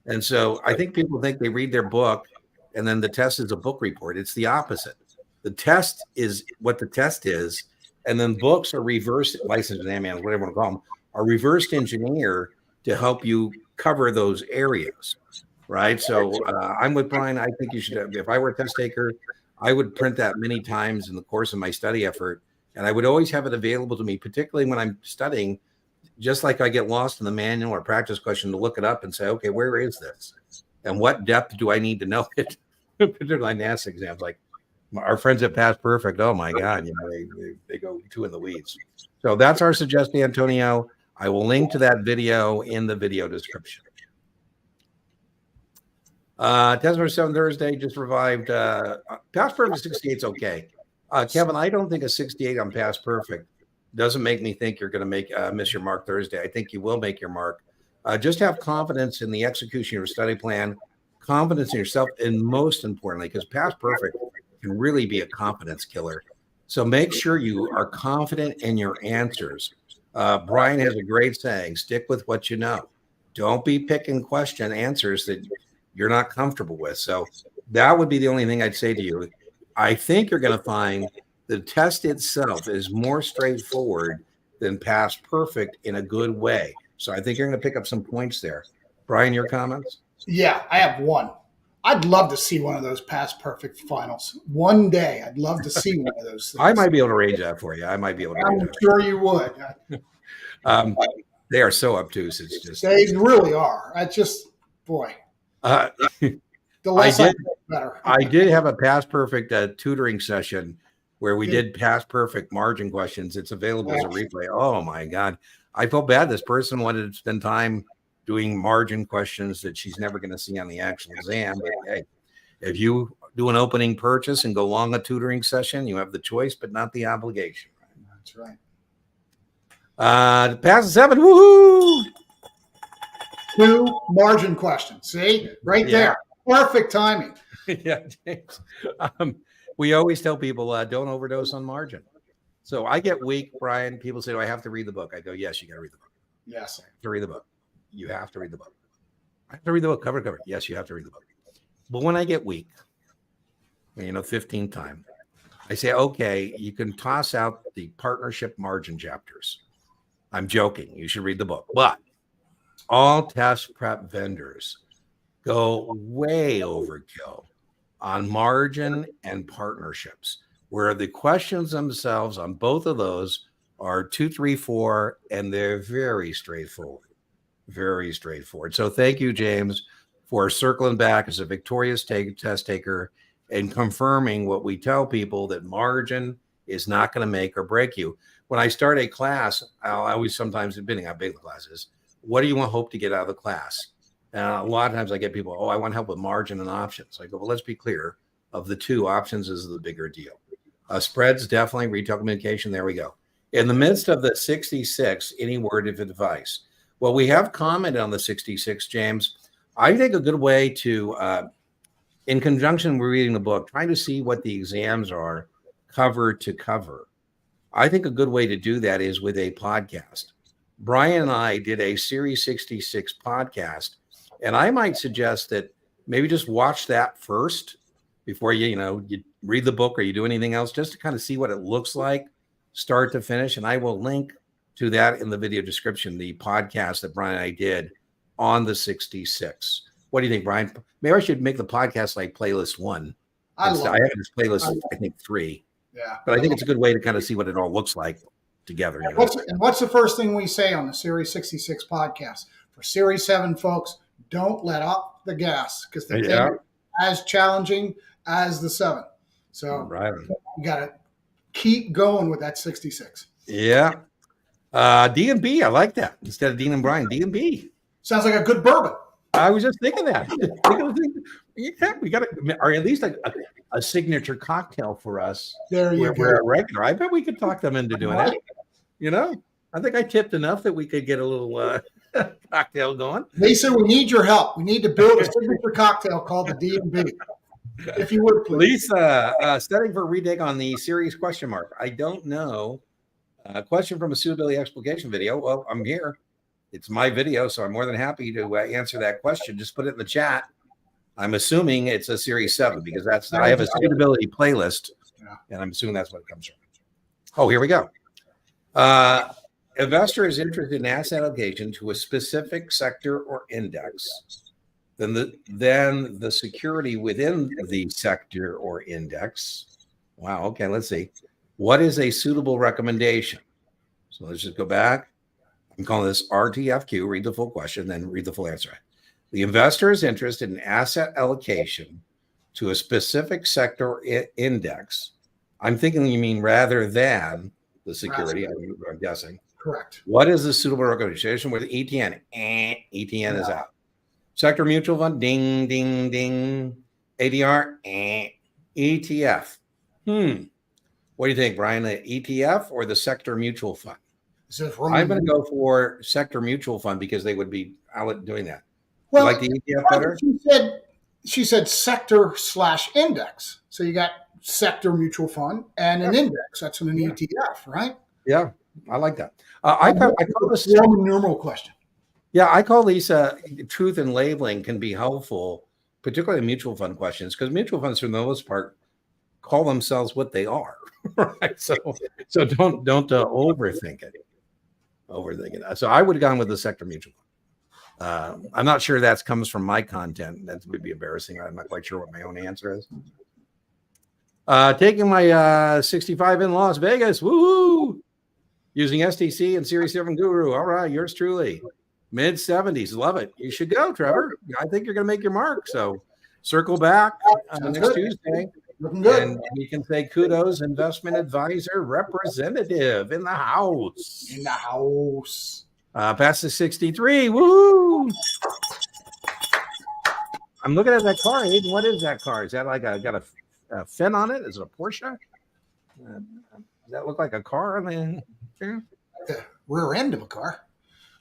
And so I think people think they read their book and then the test is a book report. It's the opposite. The test is what the test is. And then books are reverse licensed exam manuals, whatever you want to call them, are reversed engineer to help you cover those areas. Right. So I'm with Brian. I think you should, if I were a test taker, I would print that many times in the course of my study effort. And I would always have it available to me, particularly when I'm studying, just like I get lost in the manual or practice question, to look it up and say, okay, where is this? And what depth do I need to know it? Particularly NASAA exams, like our friends that pass perfect. Oh my God, they go too in the weeds. So that's our suggestion, Antonio. I will link to that video in the video description. Test number 7 Thursday just revived. Pass perfect 68 is okay. Kevin, I don't think a 68 on pass perfect doesn't make me think you're going to miss your mark Thursday. I think you will make your mark. Just have confidence in the execution of your study plan, confidence in yourself, and most importantly, because pass perfect can really be a confidence killer. So make sure you are confident in your answers. Brian has a great saying: stick with what you know. Don't be picking question answers that you're not comfortable with. So that would be the only thing I'd say to you. I think you're going to find the test itself is more straightforward than pass perfect in a good way. So I think you're going to pick up some points there. Brian, your comments? Yeah, I have one. I'd love to see one of those pass perfect finals. One day, I'd love to see one of those things. I might be able to arrange that for you. I might be able to arrange I'm sure you would. They are so obtuse. It's just They really are. I just, boy, uh, the less I did- know, the better. I did have a past perfect tutoring session where we did past perfect margin questions. It's available as a replay. Oh my God. I felt bad. This person wanted to spend time doing margin questions that she's never going to see on the actual exam. But hey, if you do an opening purchase and go long a tutoring session, you have the choice, but not the obligation. That's right. Pass 7. Woohoo! 2 margin questions. See, right there. Perfect timing. Yeah, James. We always tell people don't overdose on margin. So I get weak, Brian. People say, "Do I have to read the book?" I go, "Yes, you got to read the book. Yes. I have to read the book. You have to read the book. I have to read the book cover to cover. Yes, you have to read the book." But when I get weak, 15th time, I say, "Okay, you can toss out the partnership margin chapters." I'm joking. You should read the book. But all test prep vendors go way overkill on margin and partnerships, where the questions themselves on both of those are 2, 3, 4, and they're very straightforward. Very straightforward. So thank you, James, for circling back as a victorious test taker and confirming what we tell people, that margin is not going to make or break you. When I start a class, I'll always sometimes, depending on how big the class is, what do you want hope to get out of the class? And a lot of times I get people, "Oh, I want help with margin and options." I go, "Well, let's be clear. Of the two, options is the bigger deal. Spreads, definitely. Retail communication, there we go." In the midst of the 66, any word of advice? Well, we have commented on the 66, James. I think a good way to, in conjunction with reading the book, trying to see what the exams are cover to cover. I think a good way to do that is with a podcast. Brian and I did a Series 66 podcast, and I might suggest that maybe just watch that first before you read the book or you do anything else, just to kind of see what it looks like start to finish. And I will link to that in the video description, the podcast that Brian and I did on the 66. What do you think, Brian? Maybe I should make the podcast like playlist 1. I have this playlist, I think 3. Yeah. But I think it's a good way to kind of see what it all looks like together. And what's the first thing we say on the Series 66 podcast? For Series 7 folks, don't let up the gas, because the thing is as challenging as the 7. So you got to keep going with that 66. Yeah. D&B, I like that. Instead of Dean and Brian, D&B. Sounds like a good bourbon. I was just thinking that. We got to, or at least a signature cocktail for us. There you go. We're a regular. I bet we could talk them into doing it. I think I tipped enough that we could get a little cocktail going. They said we need your help. We need to build a signature cocktail called the D&B. If you would, please. Lisa, studying for retake on the series question mark. I don't know. A question from a suitability explication video. Well, I'm here. It's my video, so I'm more than happy to answer that question. Just put it in the chat. I'm assuming it's a Series 7 because I have a suitability playlist, and I'm assuming that's what it comes from. Oh, here we go. Investor is interested in asset allocation to a specific sector or index. Then the security within the sector or index. Wow. Okay, let's see. What is a suitable recommendation? So let's just go back. I'm calling this RTFQ. Read the full question, then read the full answer. The investor is interested in asset allocation to a specific sector or index. I'm thinking you mean rather than the security, I'm guessing. Correct. What is the suitable recommendation with ETN? ETN is out. Sector mutual fund, ding, ding, ding. ADR, ETF. What do you think, Brian? The ETF or the sector mutual fund? I'm going to go for sector mutual fund because they would be out doing that. Well, you like the ETF better? She said sector/index. So you got sector mutual fund and an index. That's an ETF, right? Yeah, I like that. I call this Roman numeral question. Yeah, I call these truth in labeling can be helpful, particularly in mutual fund questions, because mutual funds, for the most part, call themselves what they are. Right? So don't overthink it. So I would have gone with the sector mutual fund. I'm not sure that comes from my content. That would be embarrassing. I'm not quite sure what my own answer is. Taking my 65 in Las Vegas. Woo! Using STC and Series 7 Guru. All right, yours truly. Mid-70s. Love it. You should go, Trevor. I think you're going to make your mark. So circle back next Tuesday. Looking good. And we can say kudos, investment advisor representative in the house. In the house. Past the 63. Woo! I'm looking at that car, Aiden. What is that car? Is that like got a fin on it? Is it a Porsche? Does that look like a car? The rear end of a car.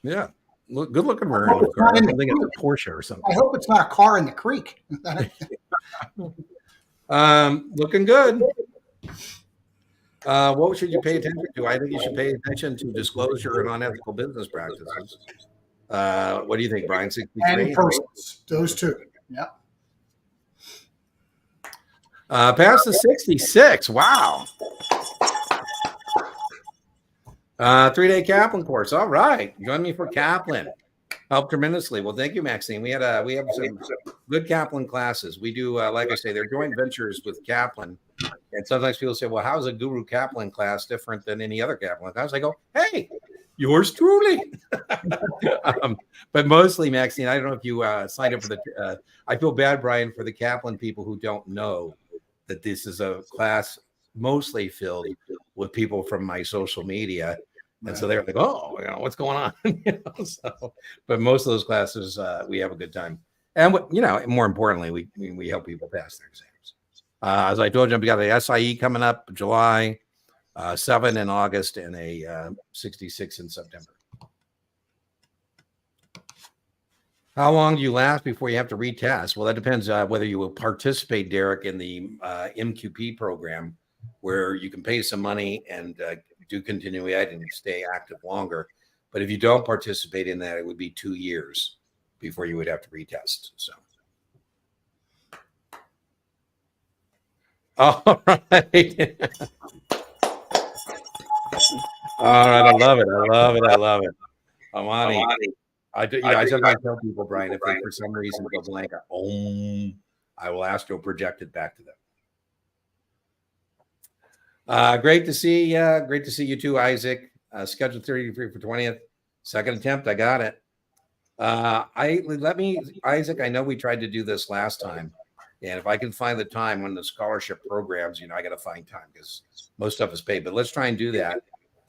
Yeah. Good looking rear end of a car. I think it's a Porsche or something. I hope it's not a car in the creek. Looking good. What should you pay attention to? I think you should pay attention to disclosure and unethical business practices. What do you think, Brian? 63? And persons. Those two. Yeah. Past the 66. Wow. 3-day Kaplan course. All right. Join me for Kaplan. Helped tremendously. Well, thank you, Maxine. We have some good Kaplan classes. We do, like I say, they're joint ventures with Kaplan. And sometimes people say, well, how is a Guru Kaplan class different than any other Kaplan class? I go, hey, yours truly. But mostly, Maxine, I don't know if you signed up for the, I feel bad, Brian, for the Kaplan people who don't know that this is a class mostly filled with people from my social media. And so they're like, oh, what's going on? But most of those classes, we have a good time. And, more importantly, we help people pass their exams. As I told you, we got the SIE coming up July 7 in August and a 66 in September. How long do you last before you have to retest? Well, that depends whether you will participate, Derek, in the MQP program, where you can pay some money and do continuing ed and stay active longer. But if you don't participate in that, it would be 2 years before you would have to retest. So, all right. All right, I love it. Amani. I sometimes tell people, Brian, if they for some reason go blank, I will astro project it back to them. Great to see you too, Isaac. Scheduled 33 for 20th. Second attempt, I got it. Isaac, I know we tried to do this last time. And if I can find the time when the scholarship programs, I got to find time because most stuff is paid. But let's try and do that.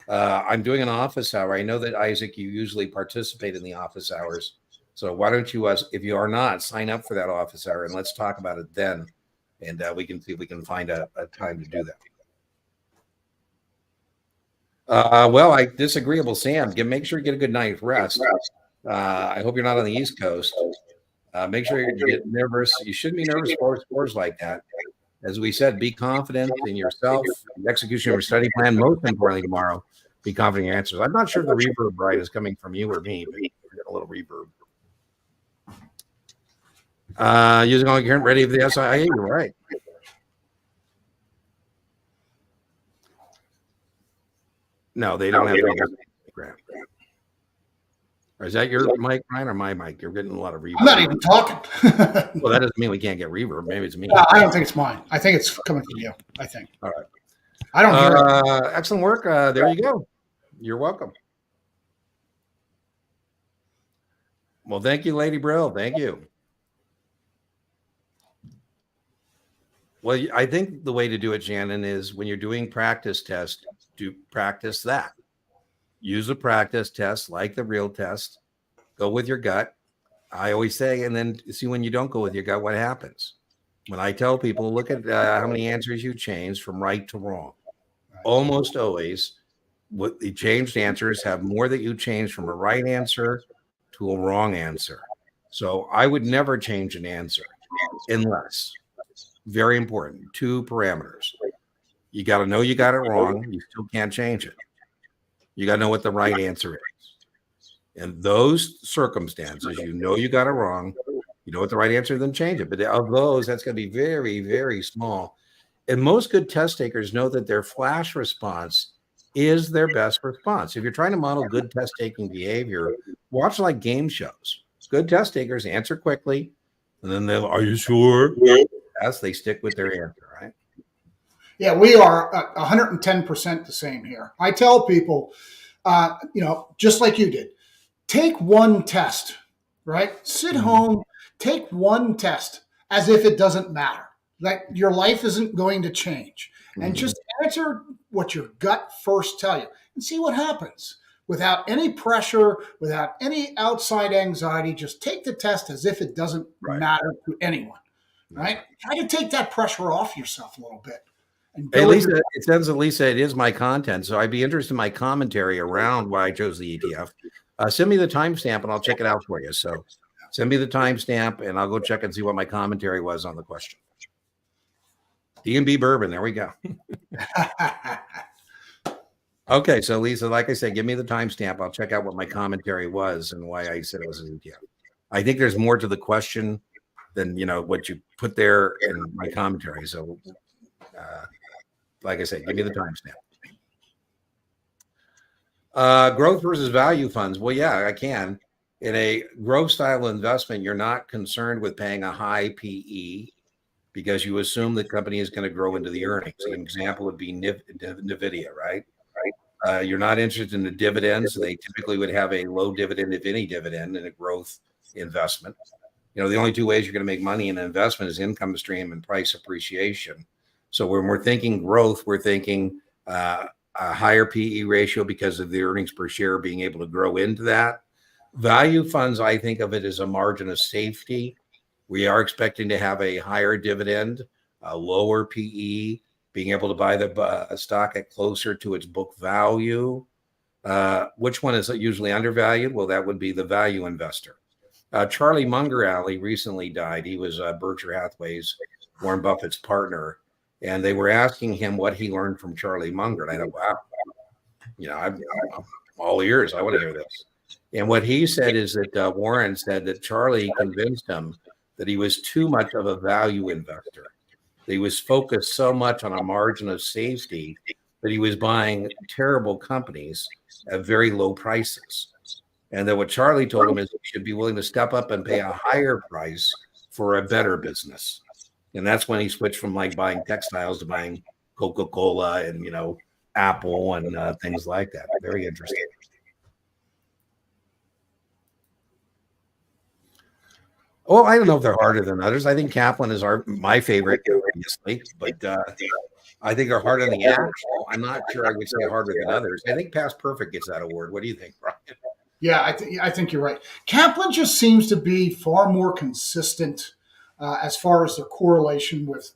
I'm doing an office hour. I know that, Isaac, you usually participate in the office hours. So why don't you, if you are not, sign up for that office hour and let's talk about it then. And we can see if we can find a time to do that. Well, disagreeable Sam, make sure you get a good night's rest. I hope you're not on the East Coast. Make sure you get nervous. You shouldn't be nervous for scores like that. As we said, be confident in yourself, the execution of your study plan. Most importantly, tomorrow, be confident in your answers. I'm not sure if the reverb right is coming from you or me, but you get a little reverb. Using all your current ready for the SIA, you're right. No, they don't have the graph. Or is that your mic, Ryan, or my mic? You're getting a lot of reverb. I'm not even talking. Well, that doesn't mean we can't get reverb. Maybe it's me. I don't think it's mine. I think it's coming from you. I think. All right. I don't hear it. Excellent work. There you go. You're welcome. Well, thank you, Lady Brill. Thank you. Well, I think the way to do it, Shannon, is when you're doing practice tests, do practice that. Use a practice test like the real test. Go with your gut. I always say, and then see when you don't go with your gut, what happens. When I tell people, look at how many answers you changed from right to wrong. Almost always, what the changed answers have more that you changed from a right answer to a wrong answer. So I would never change an answer unless, very important, 2 parameters. You got to know you got it wrong. You still can't change it. You got to know what the right answer is. In those circumstances, you got it wrong. You know what the right answer is, then change it. But of those, that's going to be very, very small. And most good test takers know that their flash response is their best response. If you're trying to model good test taking behavior, watch like game shows. Good test takers answer quickly, and then are you sure? Yes, they stick with their answer, right? Yeah, we are 110% the same here. I tell people, just like you did, take one test, right? Sit home, take one test as if it doesn't matter. Like your life isn't going to change. And just answer what your gut first tell you and see what happens. Without any pressure, without any outside anxiety, just take the test as if it doesn't matter to anyone, right? Try to take that pressure off yourself a little bit. And Hey, Lisa, it says that Lisa, it is my content. So I'd be interested in my commentary around why I chose the ETF. Send me the timestamp and I'll check it out for you. So send me the timestamp and I'll go check and see what my commentary was on the question. D&B bourbon. There we go. Okay. So Lisa, like I said, give me the timestamp. I'll check out what my commentary was and why I said it was an ETF. I think there's more to the question than, what you put there in my commentary. So, like I said, give me the timestamp. Growth versus value funds. Well, yeah, I can. In a growth style investment, you're not concerned with paying a high PE because you assume the company is going to grow into the earnings. An example would be NVIDIA, right? You're not interested in the dividends. They typically would have a low dividend, if any dividend, in a growth investment. The only two ways you're going to make money in an investment is income stream and price appreciation. So when we're thinking growth, we're thinking a higher PE ratio because of the earnings per share being able to grow into that. Value funds, I think of it as a margin of safety. We are expecting to have a higher dividend, a lower PE, being able to buy the stock at closer to its book value. Which one is usually undervalued? Well, that would be the value investor. Charlie Munger recently died. He was Berkshire Hathaway's, Warren Buffett's partner. And they were asking him what he learned from Charlie Munger. And I thought, wow, I'm all ears. I want to hear this. And what he said is that Warren said that Charlie convinced him that he was too much of a value investor. That he was focused so much on a margin of safety that he was buying terrible companies at very low prices. And that what Charlie told him is he should be willing to step up and pay a higher price for a better business. And that's when he switched from buying textiles to buying Coca-Cola and, Apple and things like that. Very interesting. Oh, I don't know if they're harder than others. I think Kaplan is my favorite, obviously, but I think they're harder than the actual. I'm not sure I would say harder than others. I think Past Perfect gets that award. What do you think, Brian? Yeah, I think you're right. Kaplan just seems to be far more consistent as far as the correlation with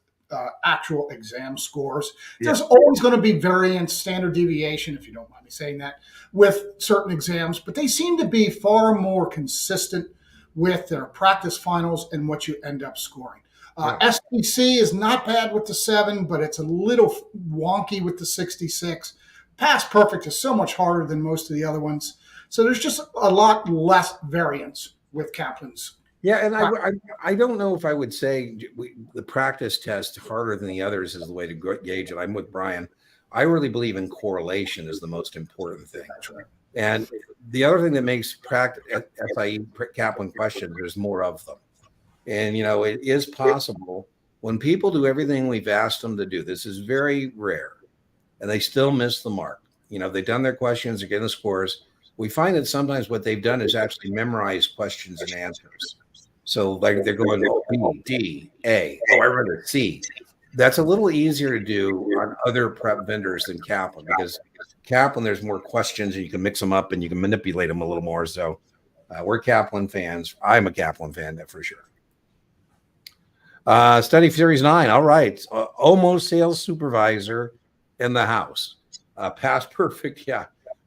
actual exam scores. There's always going to be variance, standard deviation, if you don't mind me saying that, with certain exams, but they seem to be far more consistent with their practice finals and what you end up scoring. SPC is not bad with the 7, but it's a little wonky with the 66. Past Perfect is so much harder than most of the other ones. So there's just a lot less variance with Kaplan's. Yeah, and I don't know if I would say the practice test harder than the others is the way to gauge it. I'm with Brian. I really believe in correlation is the most important thing. And the other thing that makes SIE Kaplan questions, there's more of them. And, it is possible when people do everything we've asked them to do, this is very rare, and they still miss the mark. They've done their questions, they're getting the scores. We find that sometimes what they've done is actually memorize questions and answers. So they're going B, D, A, I read C. That's a little easier to do on other prep vendors than Kaplan because Kaplan, there's more questions and you can mix them up and you can manipulate them a little more. So we're Kaplan fans. I'm a Kaplan fan, that for sure. Study Series 9. All right. Almost sales supervisor in the house. Past Perfect. Yeah.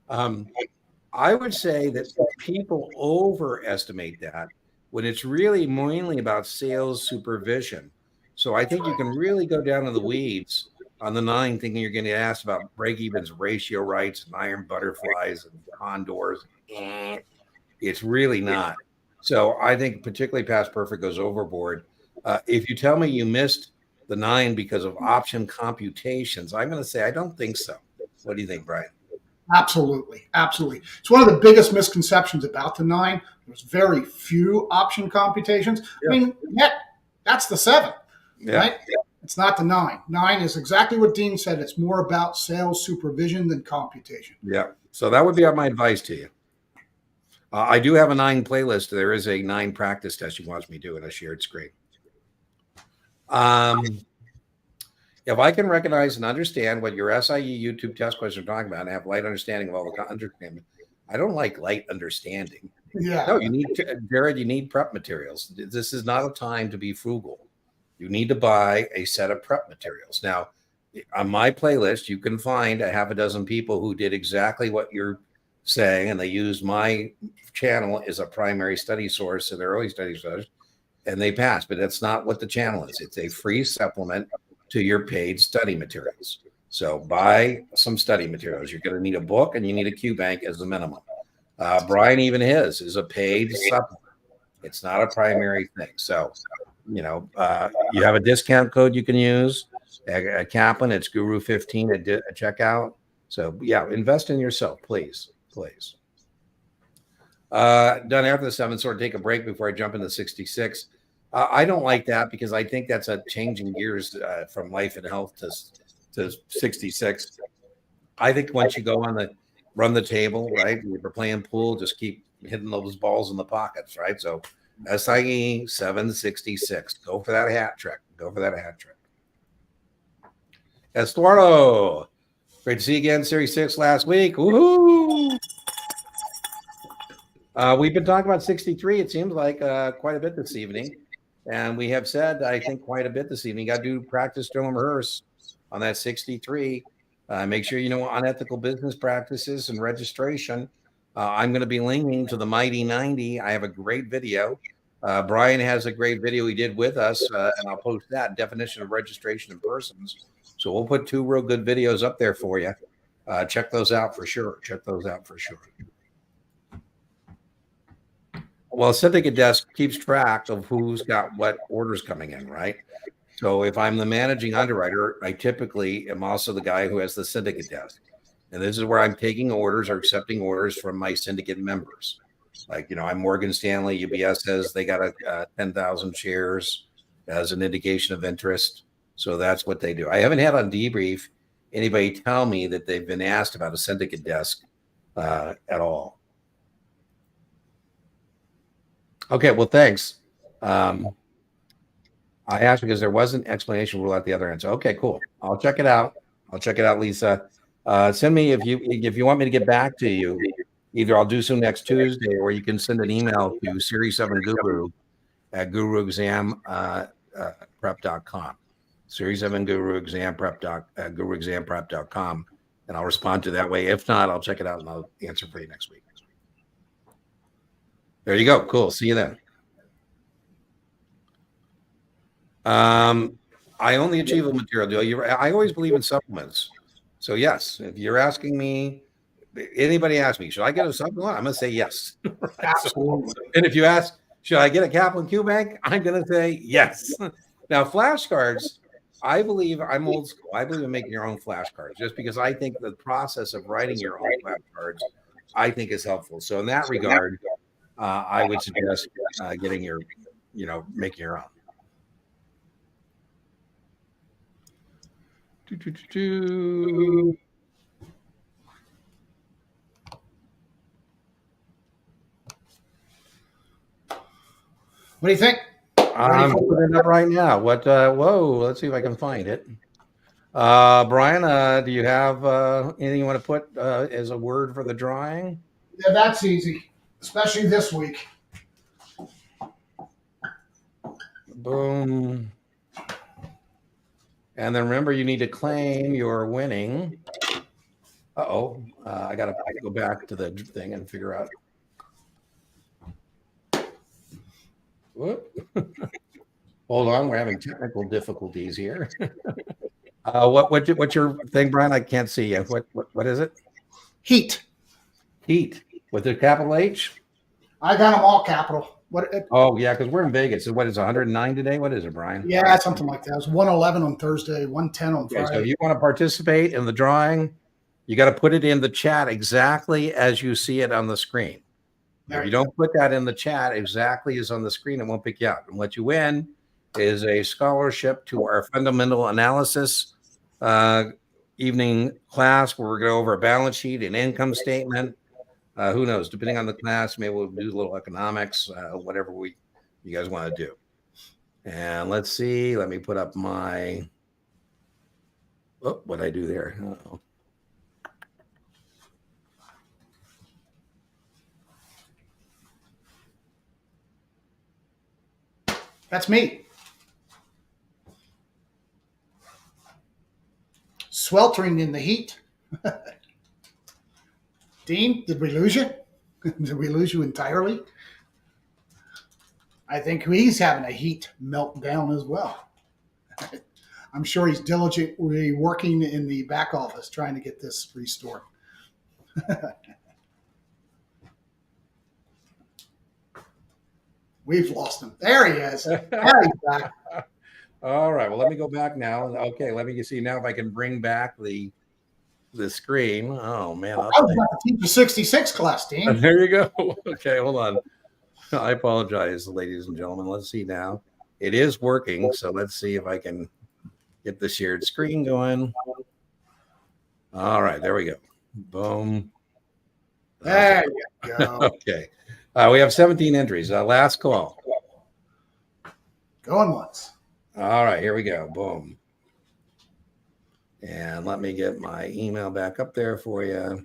I would say that people overestimate that when it's really mainly about sales supervision. So I think you can really go down to the weeds on the 9 thinking you're going to ask about break-evens, ratio rights, and iron butterflies and condors. It's really not. So I think particularly Past Perfect goes overboard. If you tell me you missed the 9 because of option computations, I'm going to say I don't think so. What do you think, Brian? Absolutely. It's one of the biggest misconceptions about the 9. There's very few option computations. Yeah. I mean, that's the 7, right? It's not the 9. 9 is exactly what Dean said. It's more about sales supervision than computation. Yeah. So that would be my advice to you. I do have a 9 playlist. There is a 9 practice test you wants me to do in a shared screen. If I can recognize and understand what your SIE YouTube test questions are talking about and have light understanding of all the understanding, I don't like light understanding. Yeah. No, you need to, Jared, you need prep materials. This is not a time to be frugal. You need to buy a set of prep materials. Now, on my playlist, you can find a half a dozen people who did exactly what you're saying, and they used my channel as a primary study source in their early study studies, and they passed. But that's not what the channel is. It's a free supplement to your paid study materials. So buy some study materials. You're going to need a book and you need a Q bank as the minimum. Brian, even his is a paid supplement. It's not a primary thing. So, you have a discount code you can use at Kaplan. It's Guru15 at checkout. So yeah, invest in yourself, please. Done after the 7, sort of take a break before I jump into 66. I don't like that because I think that's a changing gears from life and health to 66. I think once you go on run the table, right? If you're playing pool, just keep hitting those balls in the pockets, right? So SIE 766. Go for that hat trick. Estuardo. Great to see you again, Series 6 last week. Woohoo! We've been talking about 63, it seems like quite a bit this evening. And we have said, I think, quite a bit this evening. You got to do practice, drill, and rehearse on that 63. Make sure you know unethical business practices and registration. I'm going to be linking to the Mighty 90. I have a great video. Brian has a great video he did with us, and I'll post that definition of registration in persons. So we'll put 2 real good videos up there for you. Check those out for sure. Well, Syndicate Desk keeps track of who's got what orders coming in, right? So if I'm the managing underwriter, I typically am also the guy who has the Syndicate Desk. And this is where I'm taking orders or accepting orders from my syndicate members. Like, I'm Morgan Stanley. UBS says they got 10,000 shares as an indication of interest. So that's what they do. I haven't had on debrief anybody tell me that they've been asked about a Syndicate Desk at all. Okay, well, thanks. I asked because there was an explanation rule at the other end. So, okay, cool. I'll check it out. Lisa. Send me if you want me to get back to you. Either I'll do so next Tuesday, or you can send an email to Series 7 Guru at guruexamprep.com. Series 7 guruexamprep.com, and I'll respond to that way. If not, I'll check it out and I'll answer for you next week. There you go. Cool. See you then. I only achieve a material deal. I always believe in supplements. So yes, if you're asking me, anybody asks me, should I get a supplement? I'm going to say yes. Right? Absolutely. And if you ask, should I get a Kaplan Q Bank? I'm going to say yes. Now, flashcards, I believe I'm old school. I believe in making your own flashcards just because I think the process of writing your own flashcards, I think is helpful. So in that regard, I would suggest getting making your own. What do you think? I'm putting it up right now. Whoa, let's see if I can find it. Brian, do you have anything you want to put as a word for the drawing? Yeah, that's easy, especially this week. Boom. And then remember, you need to claim your winning. I got to go back to the thing and figure out. Whoop. Hold on, we're having technical difficulties here. What's your thing, Brian? I can't see you. What is it? Heat with the capital H. I got them all capital. Oh yeah, because we're in Vegas. So what is 109 today? What is it, Brian? Yeah, something like that. It was 111 on Thursday, 110 on Friday. So if you want to participate in the drawing, you got to put it in the chat exactly as you see it on the screen. If you don't put that in the chat exactly as on the screen, it won't pick you out. And what you win is a scholarship to our fundamental analysis evening class where we're going to go over a balance sheet, an income statement. Who knows? Depending on the class, maybe we'll do a little economics, whatever you guys want to do. And let's see. Let me put up my. Oh, what I do there? Uh-oh. That's me. Sweltering in the heat. Dean, did we lose you? Did we lose you entirely? I think he's having a heat meltdown as well. I'm sure he's diligently working in the back office trying to get this restored. We've lost him. There he is. There he's back. All right. Well, let me go back now. Okay. Let me see now if I can bring back the screen. Oh, man. I was about to teach a 66 class, Dean. There you go. Okay. Hold on. I apologize, ladies and gentlemen. Let's see now. It is working. So let's see if I can get the shared screen going. All right. There we go. Boom. There you go. Okay. We have 17 entries. Last call. Going once. All right, here we go. Boom. And let me get my email back up there for you.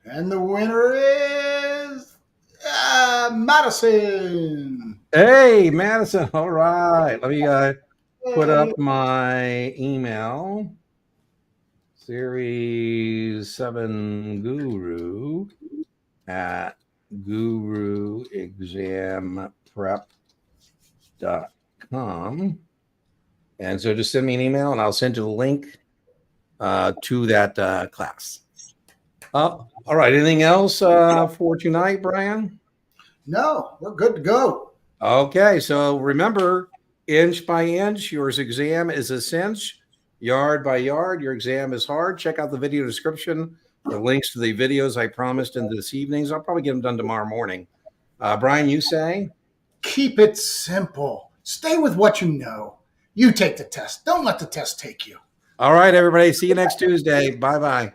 And the winner is Madison. Hey, Madison. All right. Let me put up my email. Series 7 Guru at guruexamprep.com. And so just send me an email and I'll send you the link to that class. All right. Anything else for tonight, Brian? No, we're good to go. Okay. So remember, inch by inch, your exam is a cinch. Yard by yard, your exam is hard. Check out the video description. The links to the videos I promised in this evening's. I'll probably get them done tomorrow morning. Brian, you say? Keep it simple. Stay with what you know. You take the test. Don't let the test take you. All right, everybody. See you next Tuesday. Bye-bye.